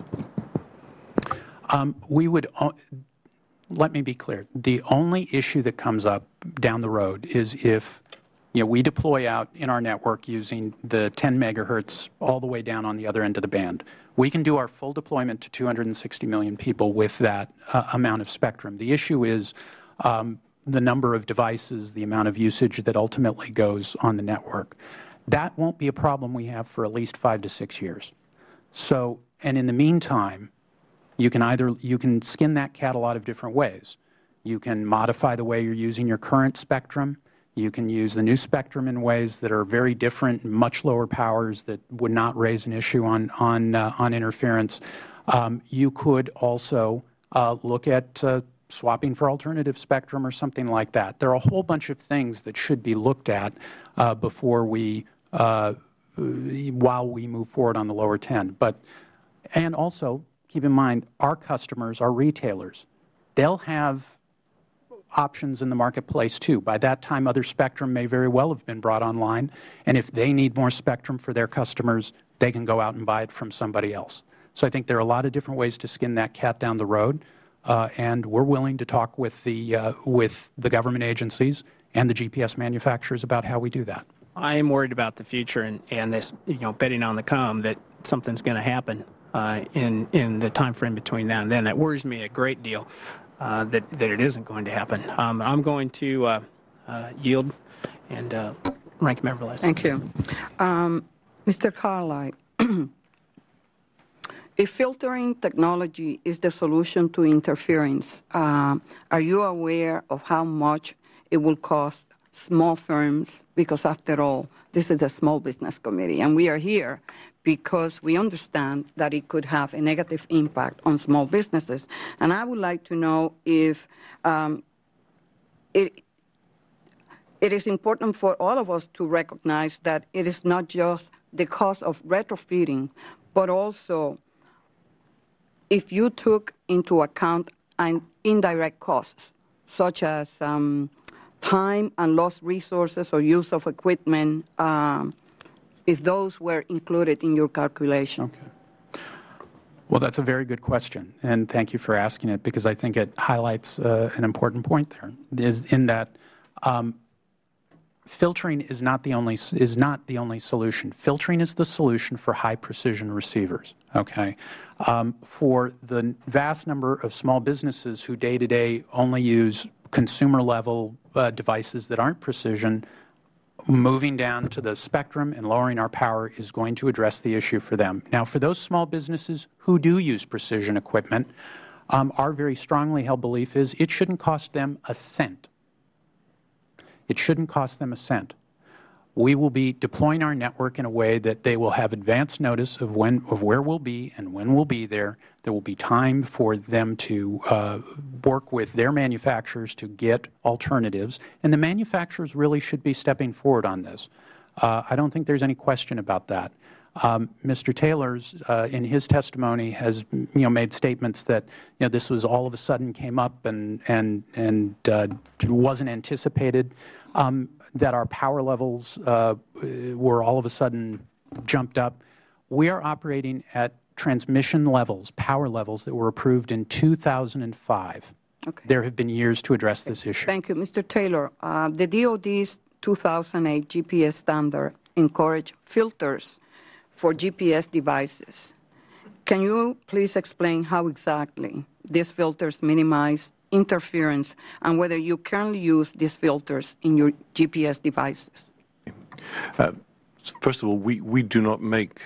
Let me be clear. The only issue that comes up down the road is if we deploy out in our network using the 10 megahertz all the way down on the other end of the band. We can do our full deployment to 260 million people with that amount of spectrum. The issue is the number of devices, the amount of usage that ultimately goes on the network. That won't be a problem we have for at least 5 to 6 years. So, and in the meantime, you can skin that cat a lot of different ways. You can modify the way you're using your current spectrum. You can use the new spectrum in ways that are very different, much lower powers that would not raise an issue on interference. You could also look at swapping for alternative spectrum or something like that. There are a whole bunch of things that should be looked at before while we move forward on the lower 10. And also, keep in mind, our customers, our retailers, they'll have options in the marketplace too. By that time, other spectrum may very well have been brought online, and if they need more spectrum for their customers, they can go out and buy it from somebody else. So I think there are a lot of different ways to skin that cat down the road, and we're willing to talk with the government agencies and the GPS manufacturers about how we do that. I am worried about the future and this, betting on the come that something's going to happen in the time frame between now and then. That worries me a great deal. That it isn't going to happen. I'm going to yield, and Ranking Member Velasquez. Thank you. Mr. Carlisle, if filtering technology is the solution to interference, are you aware of how much it will cost small firms? Because after all, this is a small business committee, and we are here because we understand that it could have a negative impact on small businesses. And I would like to know if it is important for all of us to recognize that it is not just the cost of retrofitting, but also if you took into account indirect costs, such as time and lost resources or use of equipment, if those were included in your calculation. Okay. Well, that's a very good question, and thank you for asking it, because I think it highlights an important point there, is in that filtering is not the only solution. Filtering is the solution for high precision receivers. Okay, for the vast number of small businesses who day to day only use consumer level devices that aren't precision, moving down to the spectrum and lowering our power is going to address the issue for them. Now, for those small businesses who do use precision equipment, Our very strongly held belief is it shouldn't cost them a cent. It shouldn't cost them a cent. We will be deploying our network in a way that they will have advance notice of where we'll be and when we'll be there. There will be time for them to work with their manufacturers to get alternatives, and the manufacturers really should be stepping forward on this. I don't think there's any question about that. Mr. Taylor's, in his testimony, has made statements that this was all of a sudden came up and wasn't anticipated. That our power levels were all of a sudden jumped up. We are operating at transmission levels, power levels that were approved in 2005. Okay. There have been years to address this issue. Thank you. Mr. Taylor, the DoD's 2008 GPS standard encouraged filters for GPS devices. Can you please explain how exactly these filters minimize interference and whether you currently use these filters in your GPS devices? First of all, we do not make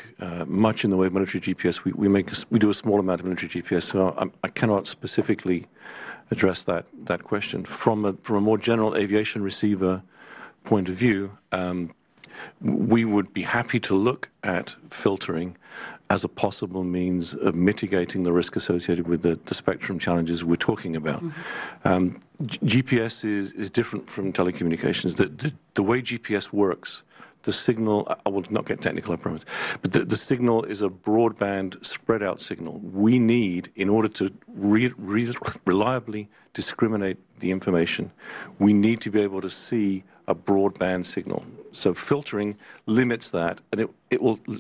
much in the way of military GPS. We do a small amount of military GPS, so I cannot specifically address that question. From a more general aviation receiver point of view, we would be happy to look at filtering as a possible means of mitigating the risk associated with the spectrum challenges we're talking about. GPS is different from telecommunications. The way GPS works, the signal, I will not get technical, I promise, but the signal is a broadband spread out signal. We need, in order to reliably discriminate the information, we need to be able to see a broadband signal. So filtering limits that, and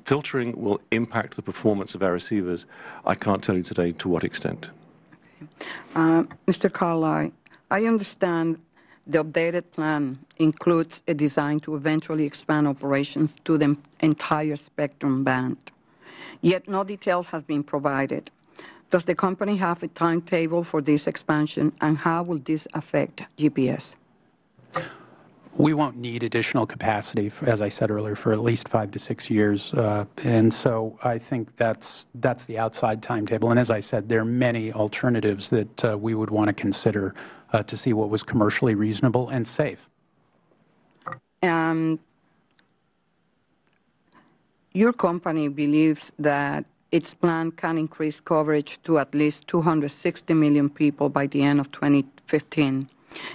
filtering will impact the performance of our receivers. I can't tell you today to what extent. Okay. Mr. Carlyle, I understand the updated plan includes a design to eventually expand operations to the entire spectrum band, yet no details have been provided. Does the company have a timetable for this expansion, and how will this affect GPS? We won't need additional capacity, as I said earlier, for at least 5 to 6 years, and so I think that's the outside timetable. And as I said, there are many alternatives that we would want to consider to see what was commercially reasonable and safe. Your company believes that its plan can increase coverage to at least 260 million people by the end of 2015.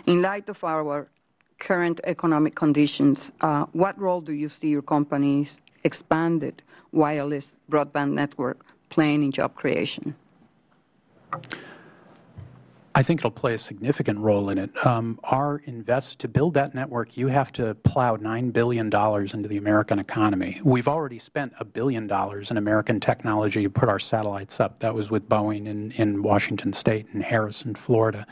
In light of our current economic conditions, what role do you see your company's expanded wireless broadband network playing in job creation? I think it'll play a significant role in it. To build that network, you have to plow $9 billion into the American economy. We've already spent $1 billion in American technology to put our satellites up. That was with Boeing in Washington State and Harrison, Florida.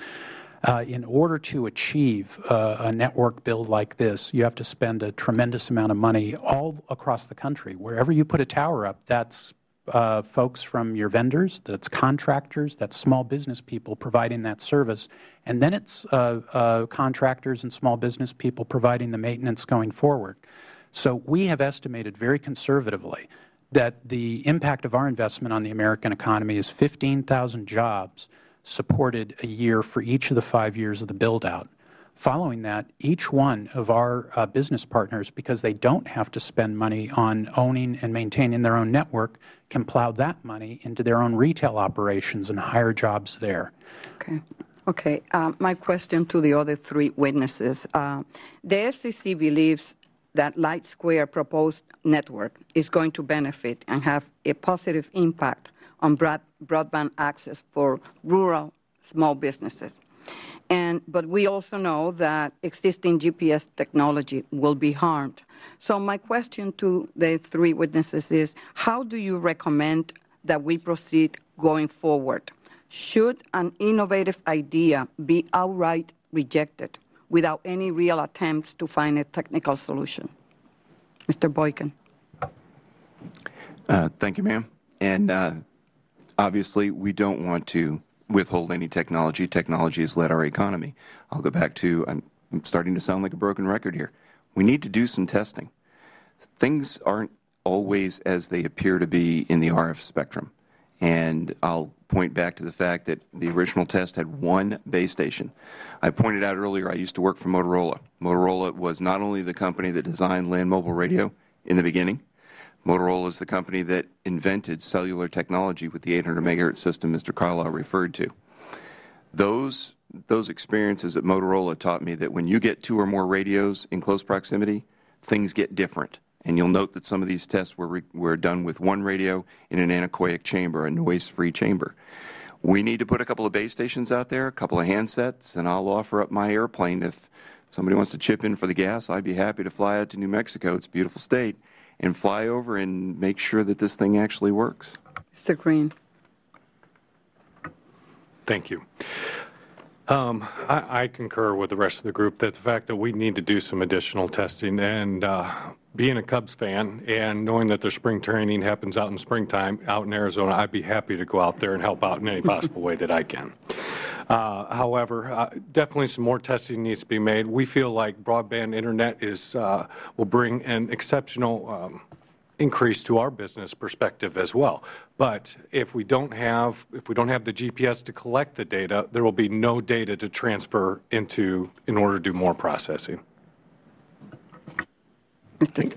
In order to achieve a network build like this, you have to spend a tremendous amount of money all across the country. Wherever you put a tower up, that's folks from your vendors, that's contractors, that's small business people providing that service, and then it's contractors and small business people providing the maintenance going forward. So we have estimated very conservatively that the impact of our investment on the American economy is 15,000 jobs supported a year for each of the 5 years of the build-out. Following that, each one of our business partners, because they don't have to spend money on owning and maintaining their own network, can plow that money into their own retail operations and hire jobs there. Okay. Okay. My question to the other three witnesses. The FCC believes that Lightsquared proposed network is going to benefit and have a positive impact on broadband access for rural small businesses. But we also know that existing GPS technology will be harmed. So my question to the three witnesses is, how do you recommend that we proceed going forward? Should an innovative idea be outright rejected without any real attempts to find a technical solution? Mr. Boykin. Thank you, ma'am. And obviously, we don't want to withhold any technology. Technology has led our economy. I'll go back to, I'm starting to sound like a broken record here. We need to do some testing. Things aren't always as they appear to be in the RF spectrum. And I'll point back to the fact that the original test had one base station. I pointed out earlier I used to work for Motorola. Motorola was not only the company that designed land mobile radio in the beginning, Motorola is the company that invented cellular technology with the 800 megahertz system Mr. Carlisle referred to. Those experiences at Motorola taught me that when you get 2 or more radios in close proximity, things get different. And you'll note that some of these tests were done with one radio in an anechoic chamber, a noise-free chamber. We need to put a couple of base stations out there, a couple of handsets, and I'll offer up my airplane. If somebody wants to chip in for the gas, I'd be happy to fly out to New Mexico, it's a beautiful state, and fly over and make sure that this thing actually works. Mr. Green. Thank you. I concur with the rest of the group that the fact that we need to do some additional testing, and being a Cubs fan and knowing that their spring training happens out in springtime out in Arizona, I'd be happy to go out there and help out in any possible way that I can. However, definitely some more testing needs to be made. We feel like broadband internet will bring an exceptional increase to our business perspective as well. But if we don't have the GPS to collect the data, there will be no data to transfer into in order to do more processing.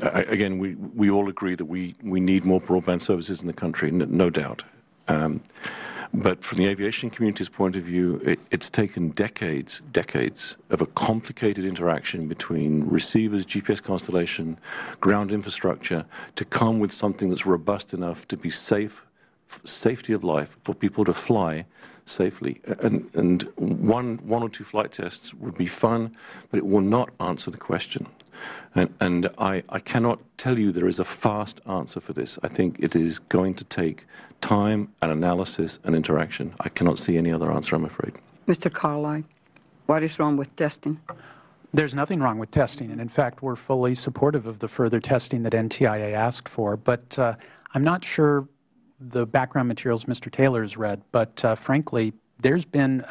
Again, we all agree that we need more broadband services in the country, no doubt. But from the aviation community's point of view, it's taken decades of a complicated interaction between receivers, GPS constellation, ground infrastructure, to come with something that's robust enough to be safety of life for people to fly safely. And one or two flight tests would be fun, but it will not answer the question. And I cannot tell you there is a fast answer for this. I think it is going to take time and analysis and interaction. I cannot see any other answer, I'm afraid. Mr. Carlisle, what is wrong with testing? There's nothing wrong with testing, and in fact, we're fully supportive of the further testing that NTIA asked for. But I'm not sure the background materials Mr. Taylor has read, but frankly, there's been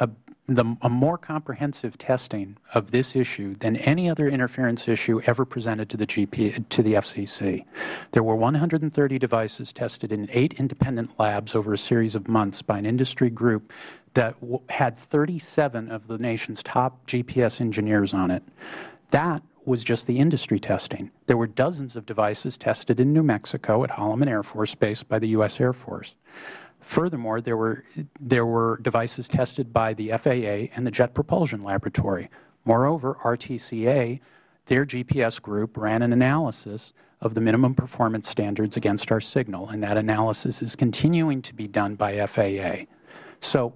a more comprehensive testing of this issue than any other interference issue ever presented to the FCC. There were 130 devices tested in 8 independent labs over a series of months by an industry group that had 37 of the nation's top GPS engineers on it. That was just the industry testing. There were dozens of devices tested in New Mexico at Holloman Air Force Base by the U.S. Air Force. Furthermore, there were devices tested by the FAA and the Jet Propulsion Laboratory. Moreover, RTCA, their GPS group, ran an analysis of the minimum performance standards against our signal, and that analysis is continuing to be done by FAA. So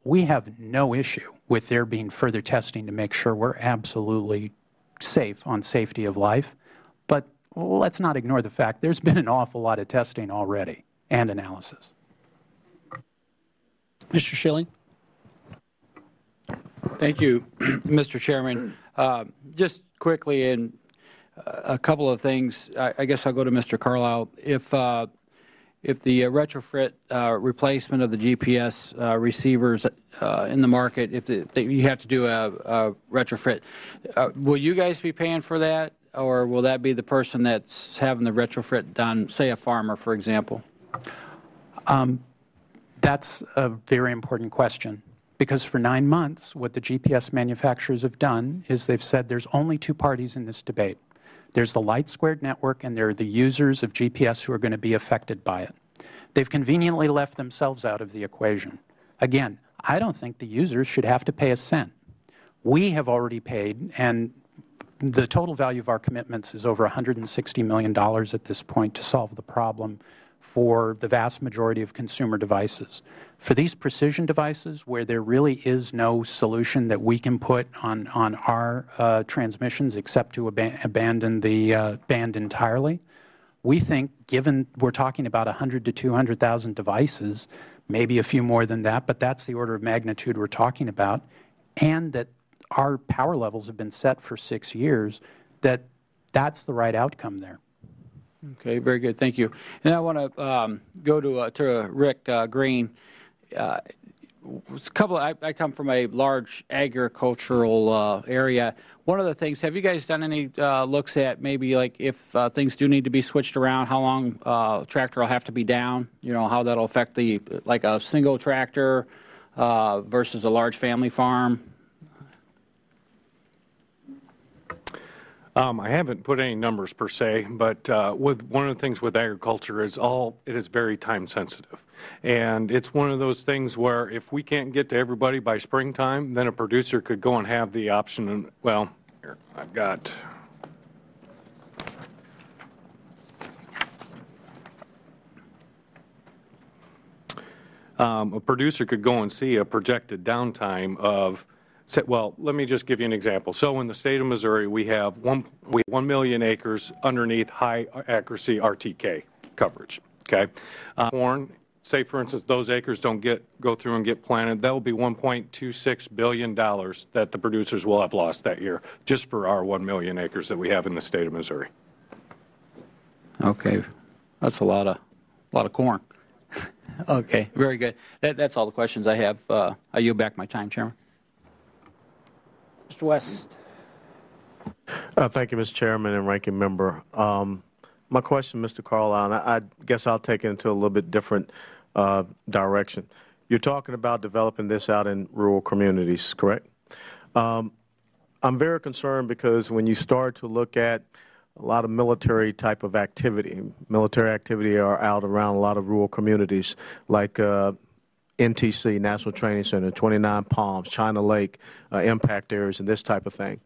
we have no issue with there being further testing to make sure we're absolutely safe on safety of life, but let's not ignore the fact there's been an awful lot of testing already and analysis. Mr. Schilling. Thank you, Mr. Chairman. Just quickly, in a couple of things, I guess I'll go to Mr. Carlisle. If the retrofit replacement of the GPS receivers in the market, if you have to do a retrofit, will you guys be paying for that, or will that be the person that's having the retrofit done, say a farmer, for example? That's a very important question, because for 9 months, what the GPS manufacturers have done is they've said there's only 2 parties in this debate. There's the Lightsquared network, and there are the users of GPS who are going to be affected by it. They've conveniently left themselves out of the equation. Again, I don't think the users should have to pay a cent. We have already paid, and the total value of our commitments is over $160 million at this point to solve the problem for the vast majority of consumer devices. For these precision devices, where there really is no solution that we can put on our transmissions except to abandon the band entirely, we think, given we're talking about 100 to 200,000 devices, maybe a few more than that, but that's the order of magnitude we're talking about, and that our power levels have been set for 6 years, that's the right outcome there. Okay, very good. Thank you. And I want to go to Rick Green. I come from a large agricultural area. One of the things, have you guys done any looks at maybe like if things do need to be switched around, how long tractor will have to be down? You know, how that'll affect like a single tractor versus a large family farm? I haven't put any numbers per se, but with one of the things with agriculture is it is very time sensitive. And it's one of those things where if we can't get to everybody by springtime, then a producer could go and have the option. And, well, here, I've got. A producer could go and see a projected downtime of, well, let me just give you an example. So in the state of Missouri, we have 1 million acres underneath high accuracy RTK coverage. Okay, corn. Say, for instance, those acres don't go through and get planted. That will be $1.26 billion that the producers will have lost that year, just for our 1 million acres that we have in the state of Missouri. Okay, that's a lot of corn. Okay, very good. That's all the questions I have. I yield back my time, Chairman. Mr. West. Thank you, Mr. Chairman and Ranking Member. My question, Mr. Carlisle, and I guess I'll take it into a little bit different direction. You're talking about developing this out in rural communities, correct? I'm very concerned because when you start to look at a lot of military type of activity, military activity are out around a lot of rural communities like NTC, National Training Center, 29 Palms, China Lake, impact areas, and this type of thing.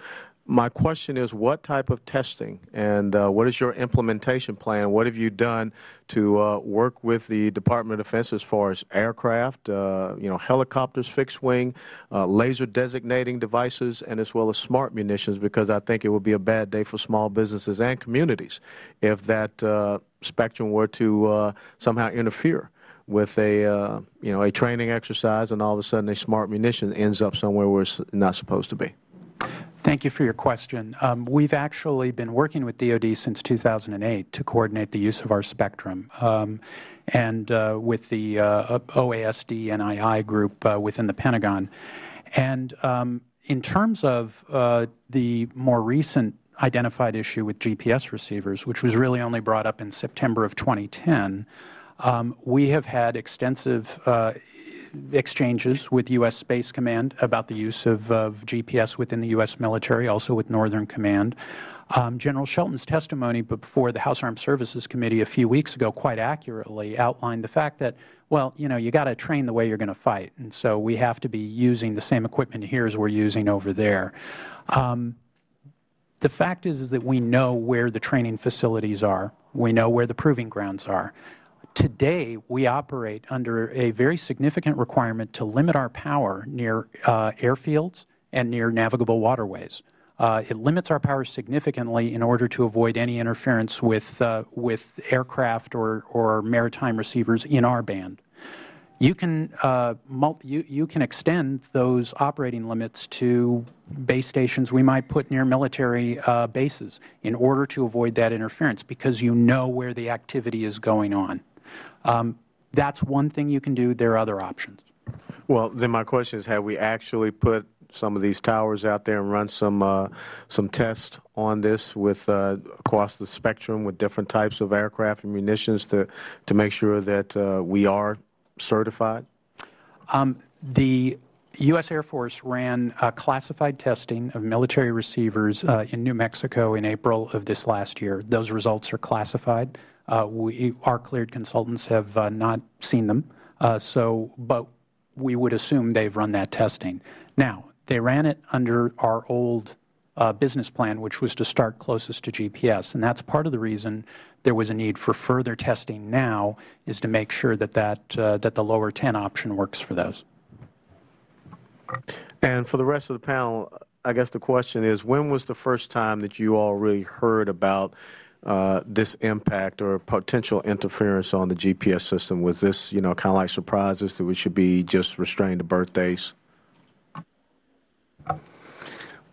My question is, what type of testing and what is your implementation plan? What have you done to work with the Department of Defense as far as aircraft, helicopters, fixed wing, laser designating devices, and as well as smart munitions? Because I think it would be a bad day for small businesses and communities if that spectrum were to somehow interfere with a training exercise, and all of a sudden a smart munition ends up somewhere where it's not supposed to be. Thank you for your question. We've actually been working with DoD since 2008 to coordinate the use of our spectrum, and with the OASD NII group within the Pentagon. And in terms of the more recent identified issue with GPS receivers, which was really only brought up in September of 2010, we have had extensive exchanges with U.S. Space Command about the use of GPS within the U.S. military, also with Northern Command. General Shelton's testimony before the House Armed Services Committee a few weeks ago quite accurately outlined the fact that, well, you got to train the way you're going to fight, and so we have to be using the same equipment here as we're using over there. The fact is that we know where the training facilities are. We know where the proving grounds are. Today, we operate under a very significant requirement to limit our power near airfields and near navigable waterways. It limits our power significantly in order to avoid any interference with aircraft or maritime receivers in our band. You can extend those operating limits to base stations we might put near military bases in order to avoid that interference, because you know where the activity is going on. That's one thing you can do. There are other options. Well, then my question is, have we actually put some of these towers out there and run some tests on this with across the spectrum with different types of aircraft and munitions to make sure that we are certified? The U.S. Air Force ran classified testing of military receivers in New Mexico in April of this last year. Those results are classified. Our cleared consultants have not seen them, but we would assume they've run that testing. Now, they ran it under our old business plan, which was to start closest to GPS, and that's part of the reason there was a need for further testing now, is to make sure that the lower 10 option works for those. And for the rest of the panel, I guess the question is, when was the first time that you all really heard about this impact or potential interference on the GPS system? Was this, kind of like surprises that we should be just restrained to birthdays?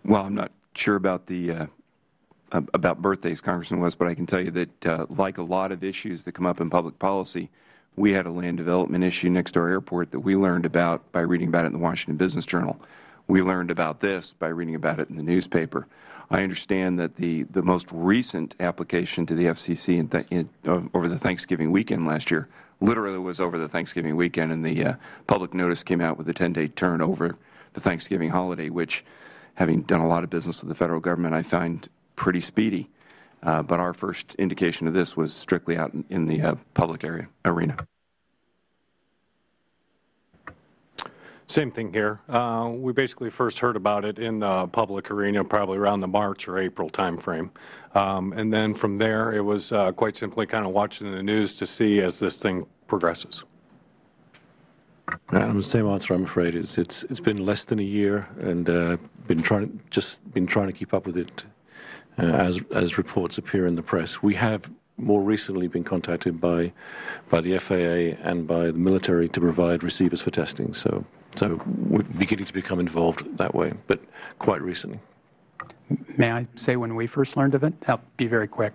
Well, I'm not sure about the about birthdays, Congressman West, but I can tell you that like a lot of issues that come up in public policy, We had a land development issue next to our airport that we learned about by reading about it in the Washington Business Journal. We learned about this by reading about it in the newspaper. I understand that the most recent application to the FCC over the Thanksgiving weekend last year literally was over the Thanksgiving weekend, and the public notice came out with a 10-day turn over the Thanksgiving holiday, which, having done a lot of business with the Federal Government, I find pretty speedy. But our first indication of this was strictly out in the public arena. Same thing here. We basically first heard about it in the public arena probably around the March or April timeframe. And then from there, it was quite simply kind of watching the news to see as this thing progresses. And the same answer, I'm afraid. It's been less than a year, and been trying to keep up with it as reports appear in the press. We have more recently been contacted by the FAA and by the military to provide receivers for testing. So we're beginning to become involved that way, but quite recently. May I say when we first learned of it? I'll be very quick.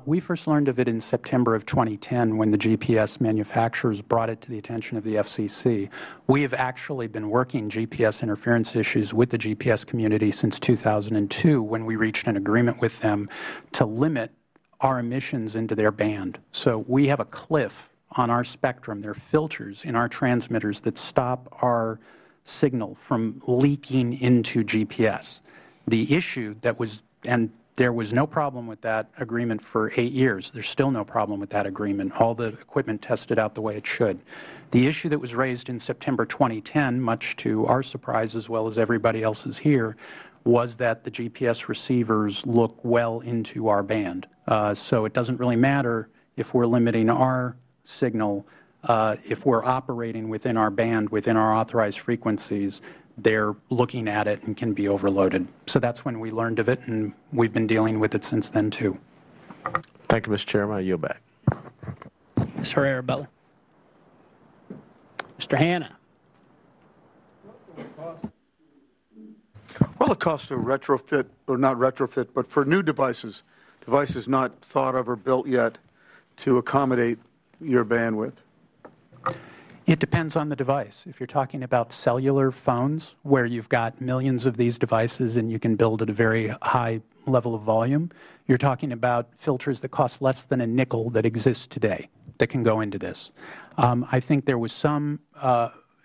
We first learned of it in September of 2010 when the GPS manufacturers brought it to the attention of the FCC. We have actually been working GPS interference issues with the GPS community since 2002 when we reached an agreement with them to limit our emissions into their band. So we have a cliff on our spectrum. There are filters in our transmitters that stop our signal from leaking into GPS. The issue that was, and there was no problem with that agreement for 8 years. There's still no problem with that agreement. All the equipment tested out the way it should. The issue that was raised in September 2010, much to our surprise as well as everybody else's here, was that the GPS receivers look well into our band. So it doesn't really matter if we're limiting our signal. If we're operating within our band, within our authorized frequencies, they're looking at it and can be overloaded. So that's when we learned of it, and we've been dealing with it since then, too. Thank you, Mr. Chairman. I yield back. Ms. Herrera Butler. Mr. Hanna. Well, the cost of retrofit, or not retrofit, but for new devices not thought of or built yet to accommodate your bandwidth? It depends on the device. If you're talking about cellular phones, where you've got millions of these devices and you can build at a very high level of volume, you're talking about filters that cost less than a nickel that exist today that can go into this. I think there was some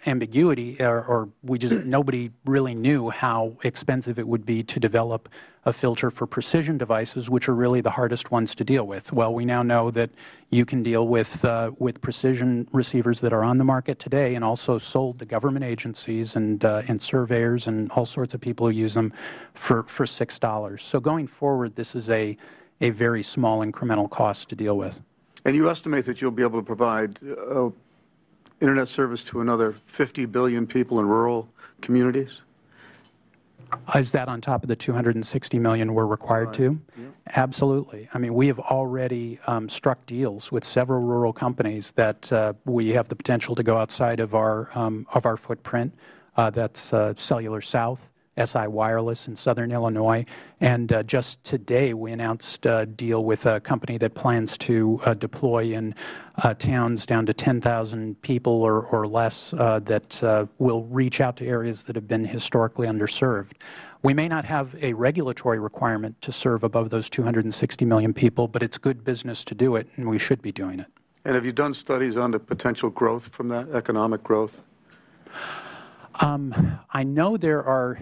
ambiguity, or nobody really knew how expensive it would be to develop a filter for precision devices, which are really the hardest ones to deal with. Well, we now know that you can deal with precision receivers that are on the market today and also sold to government agencies and surveyors and all sorts of people who use them for $6. So going forward, this is a very small incremental cost to deal with. And you estimate that you'll be able to provide Internet service to another 50 billion people in rural communities? Is that on top of the 260 million we're required to? Yeah. Absolutely. I mean, we have already struck deals with several rural companies that we have the potential to go outside of our footprint. That's Cellular South, SI Wireless in southern Illinois. And just today we announced a deal with a company that plans to deploy in towns down to 10,000 people or less that will reach out to areas that have been historically underserved. We may not have a regulatory requirement to serve above those 260 million people, but it's good business to do it, and we should be doing it. And have you done studies on the potential growth from that, economic growth? I know there are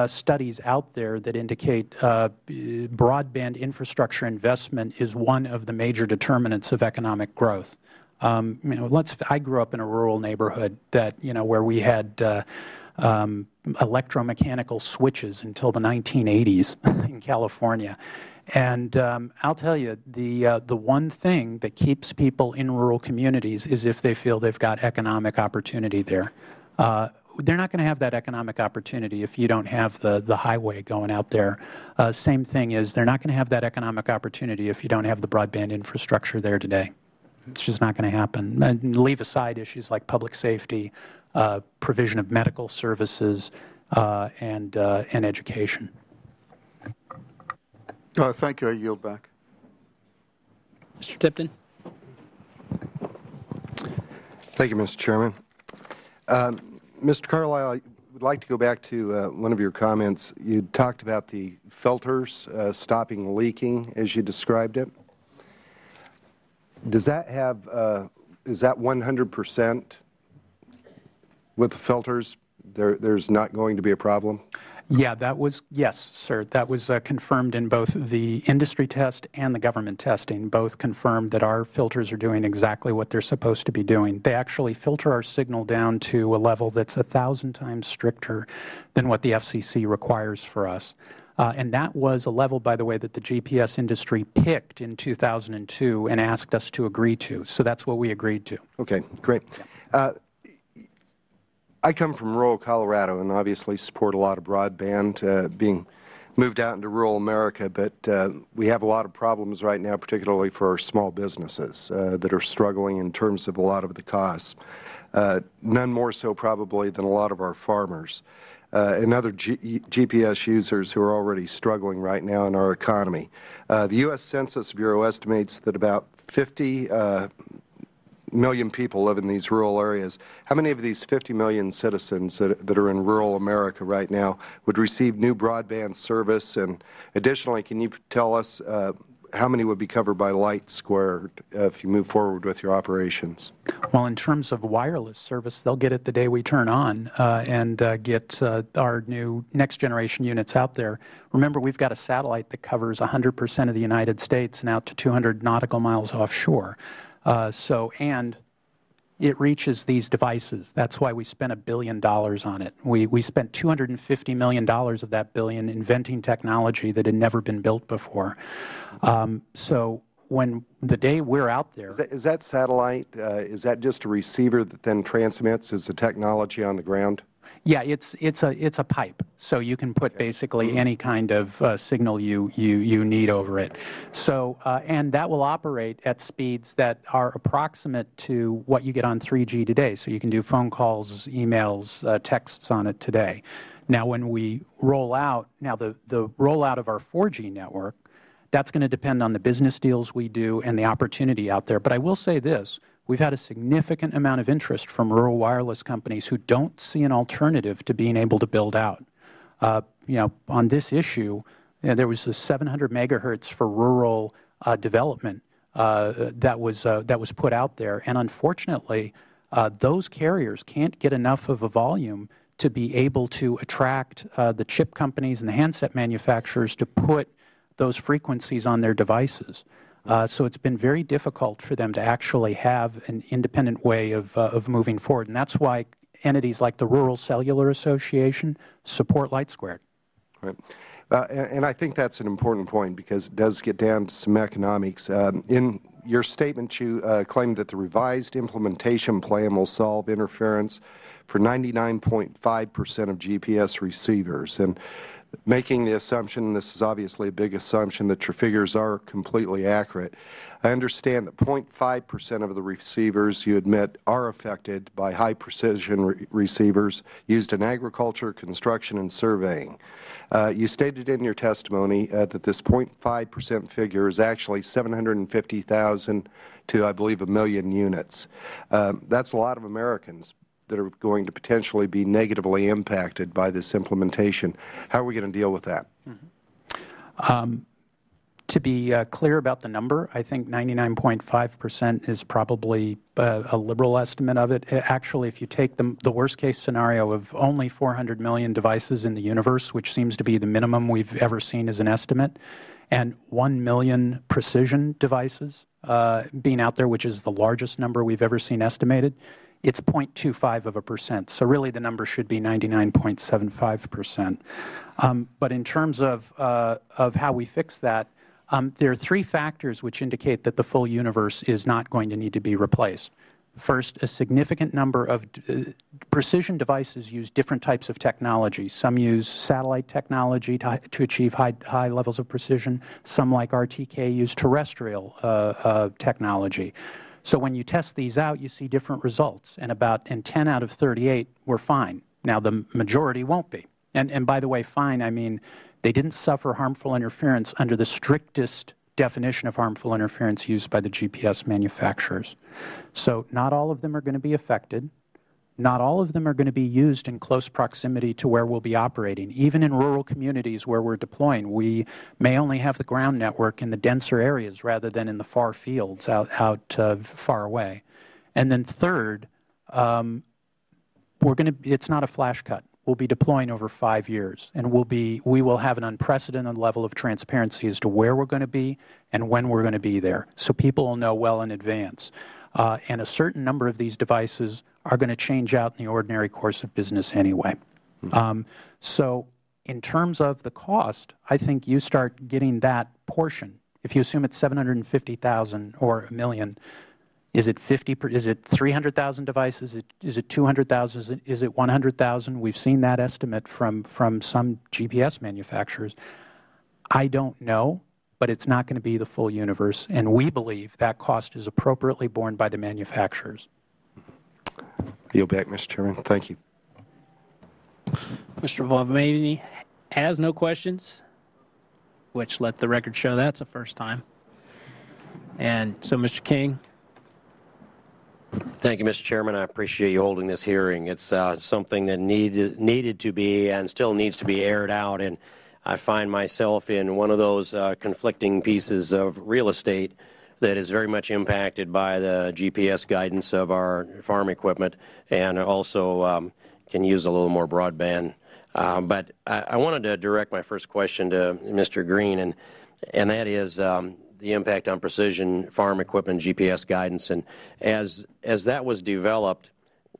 studies out there that indicate broadband infrastructure investment is one of the major determinants of economic growth. I grew up in a rural neighborhood that, where we had electromechanical switches until the 1980s in California. And I'll tell you, the one thing that keeps people in rural communities is if they feel they've got economic opportunity there. They're not going to have that economic opportunity if you don't have the highway going out there. Same thing is they're not going to have that economic opportunity if you don't have the broadband infrastructure there today. It's just not going to happen. And leave aside issues like public safety, provision of medical services, and education. Thank you. I yield back. Mr. Tipton. Thank you, Mr. Chairman. Mr. Carlisle, I would like to go back to one of your comments. You talked about the filters stopping leaking, as you described it. Does that have, is that 100% with the filters? There's not going to be a problem? Yeah, that was, yes, sir. That was confirmed in both the industry test and the government testing. Both confirmed that our filters are doing exactly what they're supposed to be doing. They actually filter our signal down to a level that's 1,000 times stricter than what the FCC requires for us. And that was a level, by the way, that the GPS industry picked in 2002 and asked us to agree to. So that's what we agreed to. Okay, great. Yeah. I come from rural Colorado and obviously support a lot of broadband being moved out into rural America, but we have a lot of problems right now, particularly for our small businesses that are struggling in terms of a lot of the costs. None more so probably than a lot of our farmers and other GPS users who are already struggling right now in our economy. The U.S. Census Bureau estimates that about 50 million people live in these rural areas. How many of these 50 million citizens that are in rural America right now would receive new broadband service? And additionally, can you tell us how many would be covered by Lightsquared if you move forward with your operations? Well, in terms of wireless service, they'll get it the day we turn on and get our new next-generation units out there. Remember, we've got a satellite that covers 100% of the United States and out to 200 nautical miles offshore. And it reaches these devices. That's why we spent $1 billion on it. We spent $250 million of that billion inventing technology that had never been built before. So when the day we're out there... Is that satellite, is that just a receiver that then transmits? Is the technology on the ground? Yeah, it's a pipe, so you can put basically any kind of signal you need over it. So and that will operate at speeds that are approximate to what you get on 3G today. So you can do phone calls, emails, texts on it today. Now, when we roll out, the rollout of our 4G network, that's going to depend on the business deals we do and the opportunity out there. But I will say this. We've had a significant amount of interest from rural wireless companies who don't see an alternative to being able to build out. On this issue, there was a 700 megahertz for rural development that was put out there, and unfortunately, those carriers can't get enough of a volume to be able to attract the chip companies and the handset manufacturers to put those frequencies on their devices. So it's been very difficult for them to actually have an independent way of moving forward. And that's why entities like the Rural Cellular Association support Lightsquared. Right. And I think that's an important point because it does get down to some economics. In your statement, you claimed that the revised implementation plan will solve interference for 99.5% of GPS receivers. And making the assumption, this is obviously a big assumption, that your figures are completely accurate. I understand that 0.5% of the receivers you admit are affected by high-precision receivers used in agriculture, construction, and surveying. You stated in your testimony that this 0.5% figure is actually 750,000 to, I believe, 1 million units. That's a lot of Americans that are going to potentially be negatively impacted by this implementation. How are we going to deal with that? To be clear about the number, I think 99.5% is probably a liberal estimate of it. Actually, if you take the worst-case scenario of only 400 million devices in the universe, which seems to be the minimum we've ever seen as an estimate, and 1 million precision devices being out there, which is the largest number we've ever seen estimated, it's 0.25%. So really the number should be 99.75%. But in terms of how we fix that, there are 3 factors which indicate that the full universe is not going to need to be replaced. First, a significant number of precision devices use different types of technology. Some use satellite technology to achieve high levels of precision. Some, like RTK, use terrestrial technology. So when you test these out, you see different results, and 10 out of 38 were fine. Now, the majority won't be. And by the way, fine, I mean they didn't suffer harmful interference under the strictest definition of harmful interference used by the GPS manufacturers. So not all of them are going to be affected. Not all of them are going to be used in close proximity to where we'll be operating. Even in rural communities where we're deploying, we may only have the ground network in the denser areas rather than in the far fields out far away. And then third, it's not a flash cut. We'll be deploying over 5 years, and we will have an unprecedented level of transparency as to where we're going to be and when we're going to be there, so people will know well in advance. And a certain number of these devices are going to change out in the ordinary course of business anyway. So in terms of the cost, I think you start getting that portion. If you assume it's 750,000 or a million, is it 50? Is it 300,000 devices? Is it 200,000? Is it 100,000? We've seen that estimate from some GPS manufacturers. I don't know, but it's not going to be the full universe, and we believe that cost is appropriately borne by the manufacturers. Yield back, Mr. Chairman. Thank you. Mr. Vavamady has no questions, which let the record show that's a first time. And so, Mr. King. Thank you, Mr. Chairman. I appreciate you holding this hearing. It's something that needed to be and still needs to be aired out, and I find myself in one of those conflicting pieces of real estate that is very much impacted by the GPS guidance of our farm equipment, and also can use a little more broadband. But I wanted to direct my first question to Mr. Green, and that is the impact on precision farm equipment GPS guidance. And as that was developed,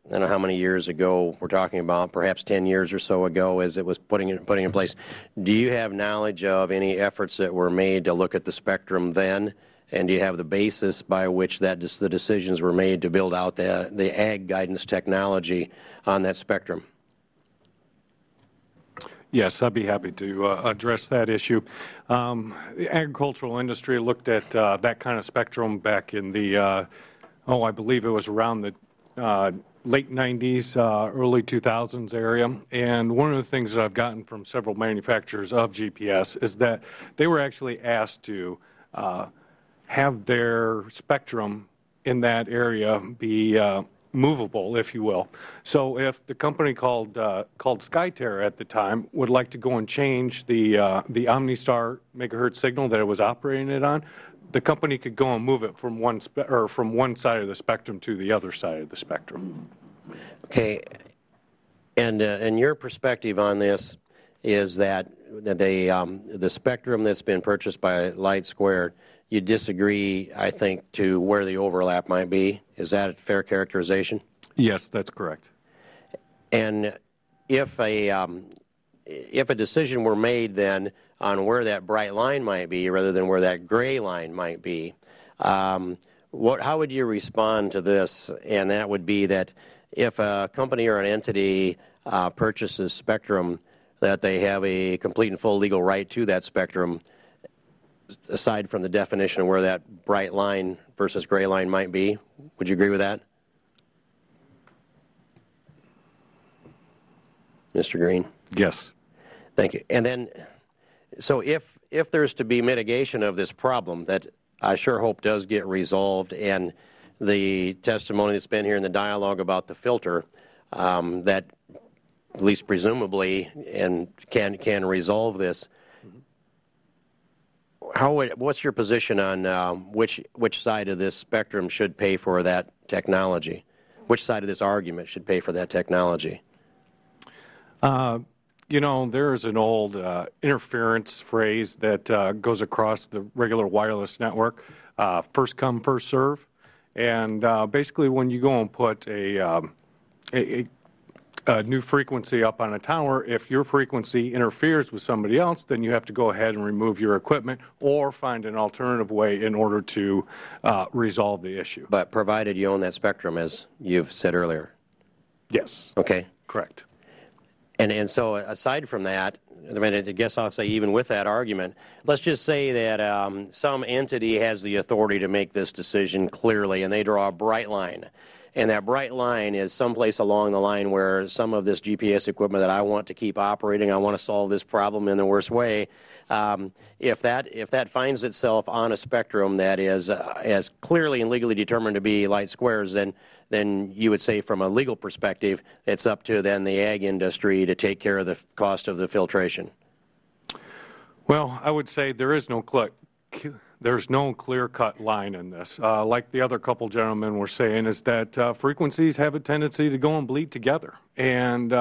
I don't know how many years ago we're talking about, perhaps 10 years or so ago, as it was putting in place, do you have knowledge of any efforts that were made to look at the spectrum then? And do you have the basis by which the decisions were made to build out the ag guidance technology on that spectrum? Yes, I'd be happy to address that issue. The agricultural industry looked at that kind of spectrum back in the, I believe it was around the late 90s, early 2000s area. And one of the things that I've gotten from several manufacturers of GPS is that they were actually asked to have their spectrum in that area be movable, if you will. So if the company called SkyTerra at the time would like to go and change the OmniStar megahertz signal that it was operating it on, the company could go and move it from one side of the spectrum to the other side of the spectrum. Okay, and your perspective on this is that the spectrum that's been purchased by Lightsquared, you disagree, I think, to where the overlap might be. Is that a fair characterization? Yes, that's correct. And if a decision were made then on where that bright line might be rather than where that gray line might be, how would you respond to this? And that would be that if a company or an entity purchases spectrum, that they have a complete and full legal right to that spectrum, aside from the definition of where that bright line versus gray line might be. Would you agree with that? Mr. Green? Yes. Thank you. And then, so if there's to be mitigation of this problem that I sure hope does get resolved, and the testimony that's been here in the dialogue about the filter, that at least presumably and can resolve this, what's your position on which side of this spectrum should pay for that technology? Which side of this argument should pay for that technology? You know, there is an old interference phrase that goes across the regular wireless network, first come, first serve. And basically when you go and put a new frequency up on a tower, if your frequency interferes with somebody else, then you have to go ahead and remove your equipment or find an alternative way in order to resolve the issue. But provided you own that spectrum, as you've said earlier. Yes. Okay. Correct. And so aside from that, I mean, I guess I'll say even with that argument, let's just say that some entity has the authority to make this decision clearly, and they draw a bright line. And that bright line is someplace along the line where some of this GPS equipment that I want to keep operating, I want to solve this problem in the worst way. If that finds itself on a spectrum that is as clearly and legally determined to be Lightsquared's, then you would say from a legal perspective, it's up to then the ag industry to take care of the cost of the filtration. Well, I would say there's no clear-cut line in this. Like the other couple gentlemen were saying, is that frequencies have a tendency to go and bleed together. And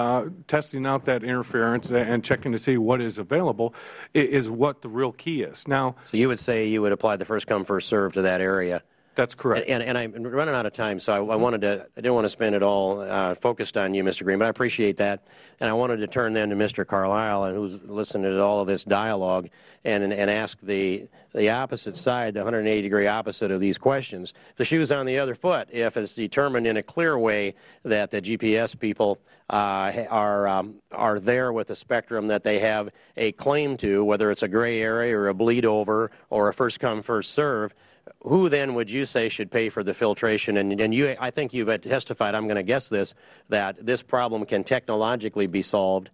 testing out that interference and checking to see what is available is what the real key is. Now, so you would say you would apply the first come, first serve to that area. That's correct. And I'm running out of time, so I didn't want to spend it all focused on you, Mr. Green, but I appreciate that. And I wanted to turn then to Mr. Carlisle, who's listening to all of this dialogue, and ask the opposite side, the 180-degree opposite of these questions. If the shoe's on the other foot, if it's determined in a clear way that the GPS people are there with a spectrum that they have a claim to, whether it's a gray area or a bleed over or a first come, first serve, who then would you say should pay for the filtration? And you, I think you've testified, I'm going to guess this, that this problem can technologically be solved.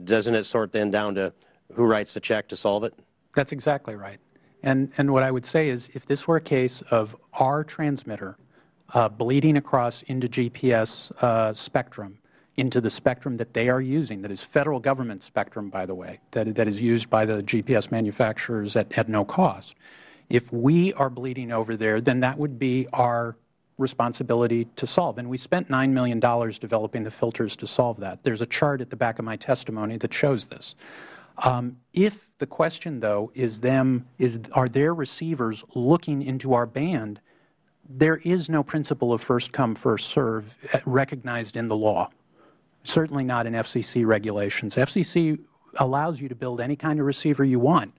Doesn't it sort then down to who writes the check to solve it? That's exactly right. And what I would say is if this were a case of our transmitter bleeding across into GPS spectrum, into the spectrum that they are using, that is federal government spectrum, by the way, that is used by the GPS manufacturers at no cost, if we are bleeding over there, then that would be our responsibility to solve. And we spent $9 million developing the filters to solve that. There's a chart at the back of my testimony that shows this. If the question, though, are their receivers looking into our band, there is no principle of first come, first serve recognized in the law, certainly not in FCC regulations. FCC allows you to build any kind of receiver you want,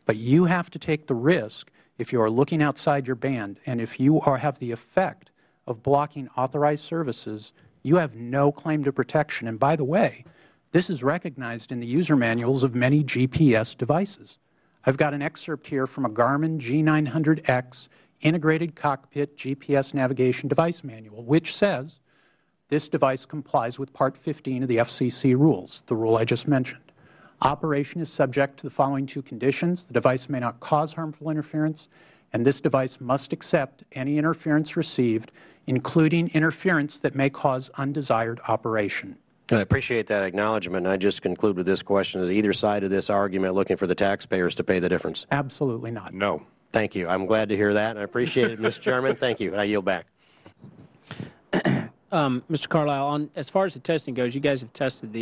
but you have to take the risk if you are looking outside your band, and if you have the effect of blocking authorized services, you have no claim to protection. And by the way, this is recognized in the user manuals of many GPS devices. I've got an excerpt here from a Garmin G900X integrated cockpit GPS navigation device manual, which says this device complies with Part 15 of the FCC rules, the rule I just mentioned. Operation is subject to the following two conditions. The device may not cause harmful interference, and this device must accept any interference received, including interference that may cause undesired operation. I appreciate that acknowledgment. I just conclude with this question. Is either side of this argument looking for the taxpayers to pay the difference? Absolutely not. No. Thank you. I'm glad to hear that, and I appreciate it, Mr. Chairman. Thank you. I yield back. Mr. Carlisle, as far as the testing goes, you guys have tested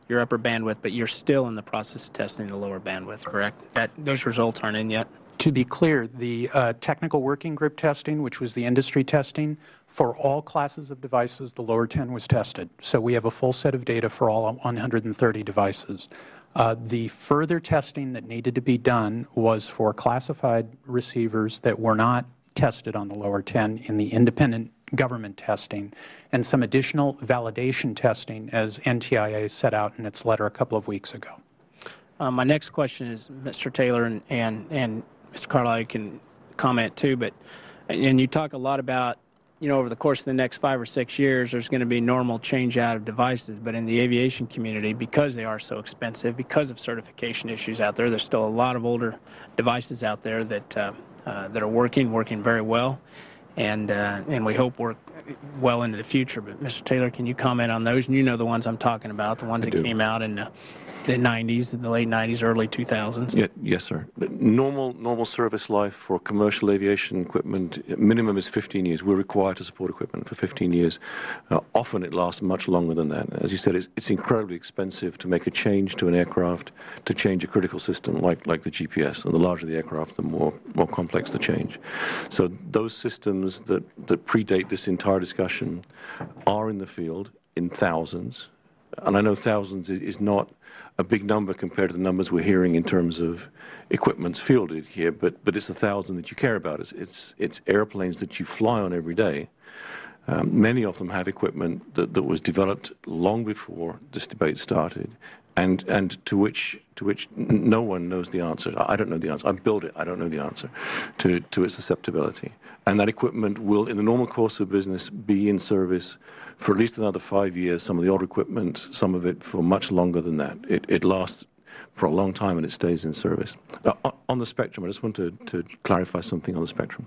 your upper bandwidth, but you're still in the process of testing the lower bandwidth, correct? Those results aren't in yet? To be clear, the technical working group testing, which was the industry testing, for all classes of devices, the lower 10 was tested. So we have a full set of data for all 130 devices. The further testing that needed to be done was for classified receivers that were not tested on the lower 10 in the independent government testing, and some additional validation testing as NTIA set out in its letter a couple of weeks ago. My next question is, Mr. Taylor and Mr. Carlisle, you can comment too, and you talk a lot about, over the course of the next 5 or 6 years, there's going to be normal change out of devices, but in the aviation community, because they are so expensive, because of certification issues out there, there's still a lot of older devices out there that are working very well, and we hope work well into the future. But Mr. Taylor, can you comment on those? And you know the ones I'm talking about, the ones that came out in the 90s, in the late 90s, early 2000s. Yes, sir. Normal service life for commercial aviation equipment, minimum is 15 years. We're required to support equipment for 15 years. Often it lasts much longer than that. As you said, it's incredibly expensive to make a change to an aircraft, to change a critical system like the GPS. And the larger the aircraft, the more complex the change. So those systems that predate this entire discussion are in the field in thousands. And I know thousands is not a big number compared to the numbers we're hearing in terms of equipments fielded here, but it's 1,000 that you care about. It's airplanes that you fly on every day. Many of them have equipment that was developed long before this debate started, and to which no one knows the answer. I don't know the answer. I built it. I don't know the answer to its susceptibility. And that equipment will, in the normal course of business, be in service for at least another 5 years. Some of the old equipment, some of it for much longer than that. It lasts for a long time and it stays in service. On the spectrum, I just want to clarify something on the spectrum.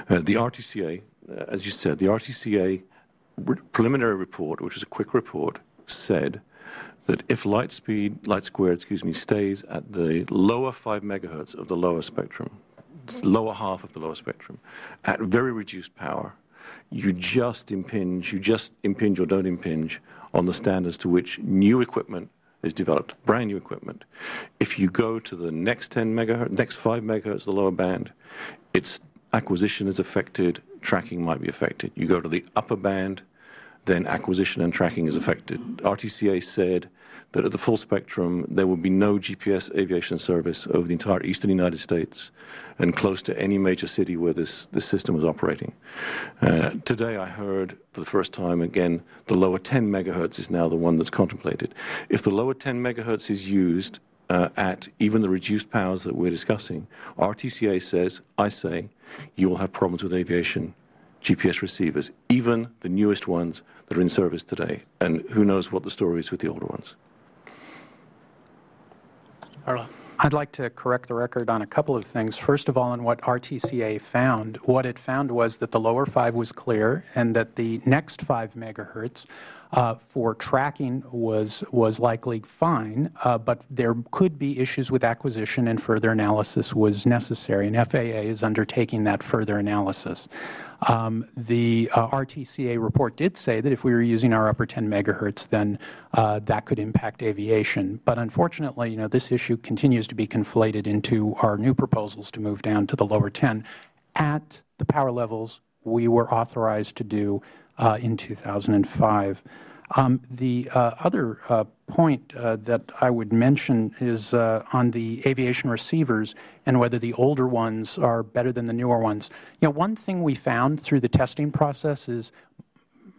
The RTCA, as you said, the RTCA preliminary report, which was a quick report, said that if Lightsquared, stays at the lower 5 megahertz of the lower spectrum, lower half of the lower spectrum, at very reduced power, you just impinge or don't impinge on the standards to which new equipment is developed, brand new equipment. If you go to the next 10 megahertz, next 5 megahertz, the lower band, its acquisition is affected, tracking might be affected. You go to the upper band, then acquisition and tracking is affected. RTCA said that at the full spectrum, there will be no GPS aviation service over the entire eastern United States and close to any major city where this system was operating. Today, I heard for the first time, again, the lower 10 megahertz is now the one that's contemplated. If the lower 10 megahertz is used at even the reduced powers that we're discussing, RTCA says, I say, you will have problems with aviation GPS receivers, even the newest ones that are in service today. And who knows what the story is with the older ones. I'd like to correct the record on a couple of things. First of all, on what RTCA found. What it found was that the lower 5 was clear and that the next 5 megahertz for tracking was likely fine, but there could be issues with acquisition and further analysis was necessary, and FAA is undertaking that further analysis. The RTCA report did say that if we were using our upper 10 megahertz, then that could impact aviation. But unfortunately, this issue continues to be conflated into our new proposals to move down to the lower 10 at the power levels we were authorized to do in 2005. The other point that I would mention is on the aviation receivers and whether the older ones are better than the newer ones. One thing we found through the testing process is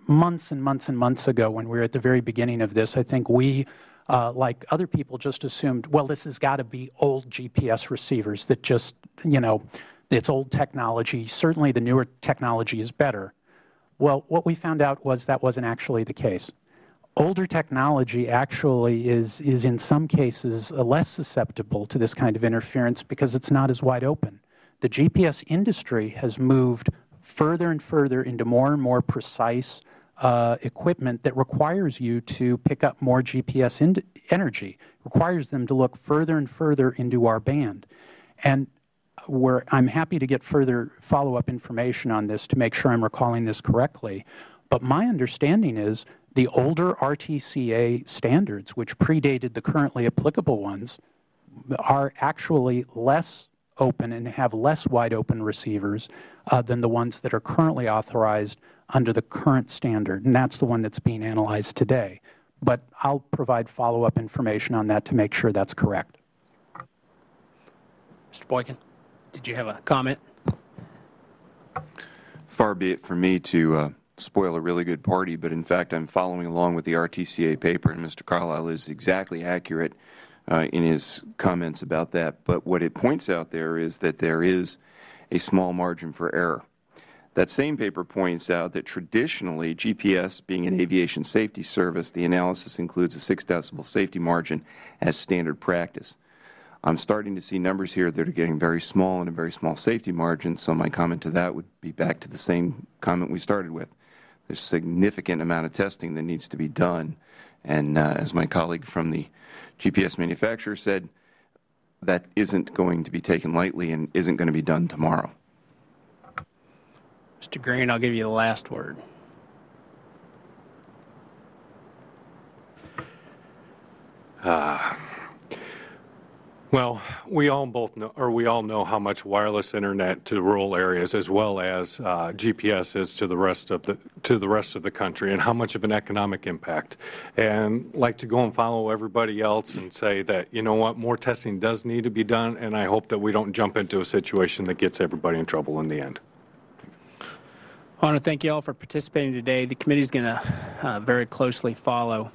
months and months and months ago when we were at the very beginning of this, I think we, like other people, just assumed, well, this has got to be old GPS receivers that just, it's old technology. Certainly the newer technology is better. Well, what we found out was that wasn't actually the case. Older technology actually is in some cases less susceptible to this kind of interference because it's not as wide open. The GPS industry has moved further and further into more and more precise equipment that requires you to pick up more GPS energy, requires them to look further and further into our band. And I'm happy to get further follow-up information on this to make sure I'm recalling this correctly. But my understanding is the older RTCA standards, which predated the currently applicable ones, are actually less open and have less wide open receivers than the ones that are currently authorized under the current standard. And that's the one that's being analyzed today. But I'll provide follow-up information on that to make sure that's correct. Mr. Boykin, did you have a comment? Far be it from me to spoil a really good party, but in fact I'm following along with the RTCA paper, and Mr. Carlisle is exactly accurate in his comments about that. But what it points out there is that there is a small margin for error. That same paper points out that traditionally, GPS being an aviation safety service, the analysis includes a 6 decibel safety margin as standard practice. I'm starting to see numbers here that are getting very small and a very small safety margin, so my comment to that would be back to the same comment we started with. There's a significant amount of testing that needs to be done, and as my colleague from the GPS manufacturer said, that isn't going to be taken lightly and isn't going to be done tomorrow. Mr. Green, I'll give you the last word. Well, we all know how much wireless internet to rural areas, as well as GPS, is to the rest of the country, and how much of an economic impact. And like to go and follow everybody else and say that, you know what, more testing does need to be done, and I hope that we don't jump into a situation that gets everybody in trouble in the end. I want to thank you all for participating today. The committee is going to very closely follow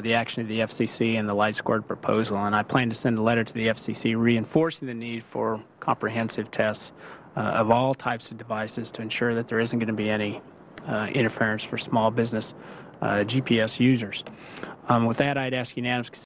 the action of the FCC and the Lightsquared proposal, and I plan to send a letter to the FCC reinforcing the need for comprehensive tests of all types of devices to ensure that there isn't going to be any interference for small business GPS users. With that, I'd ask unanimous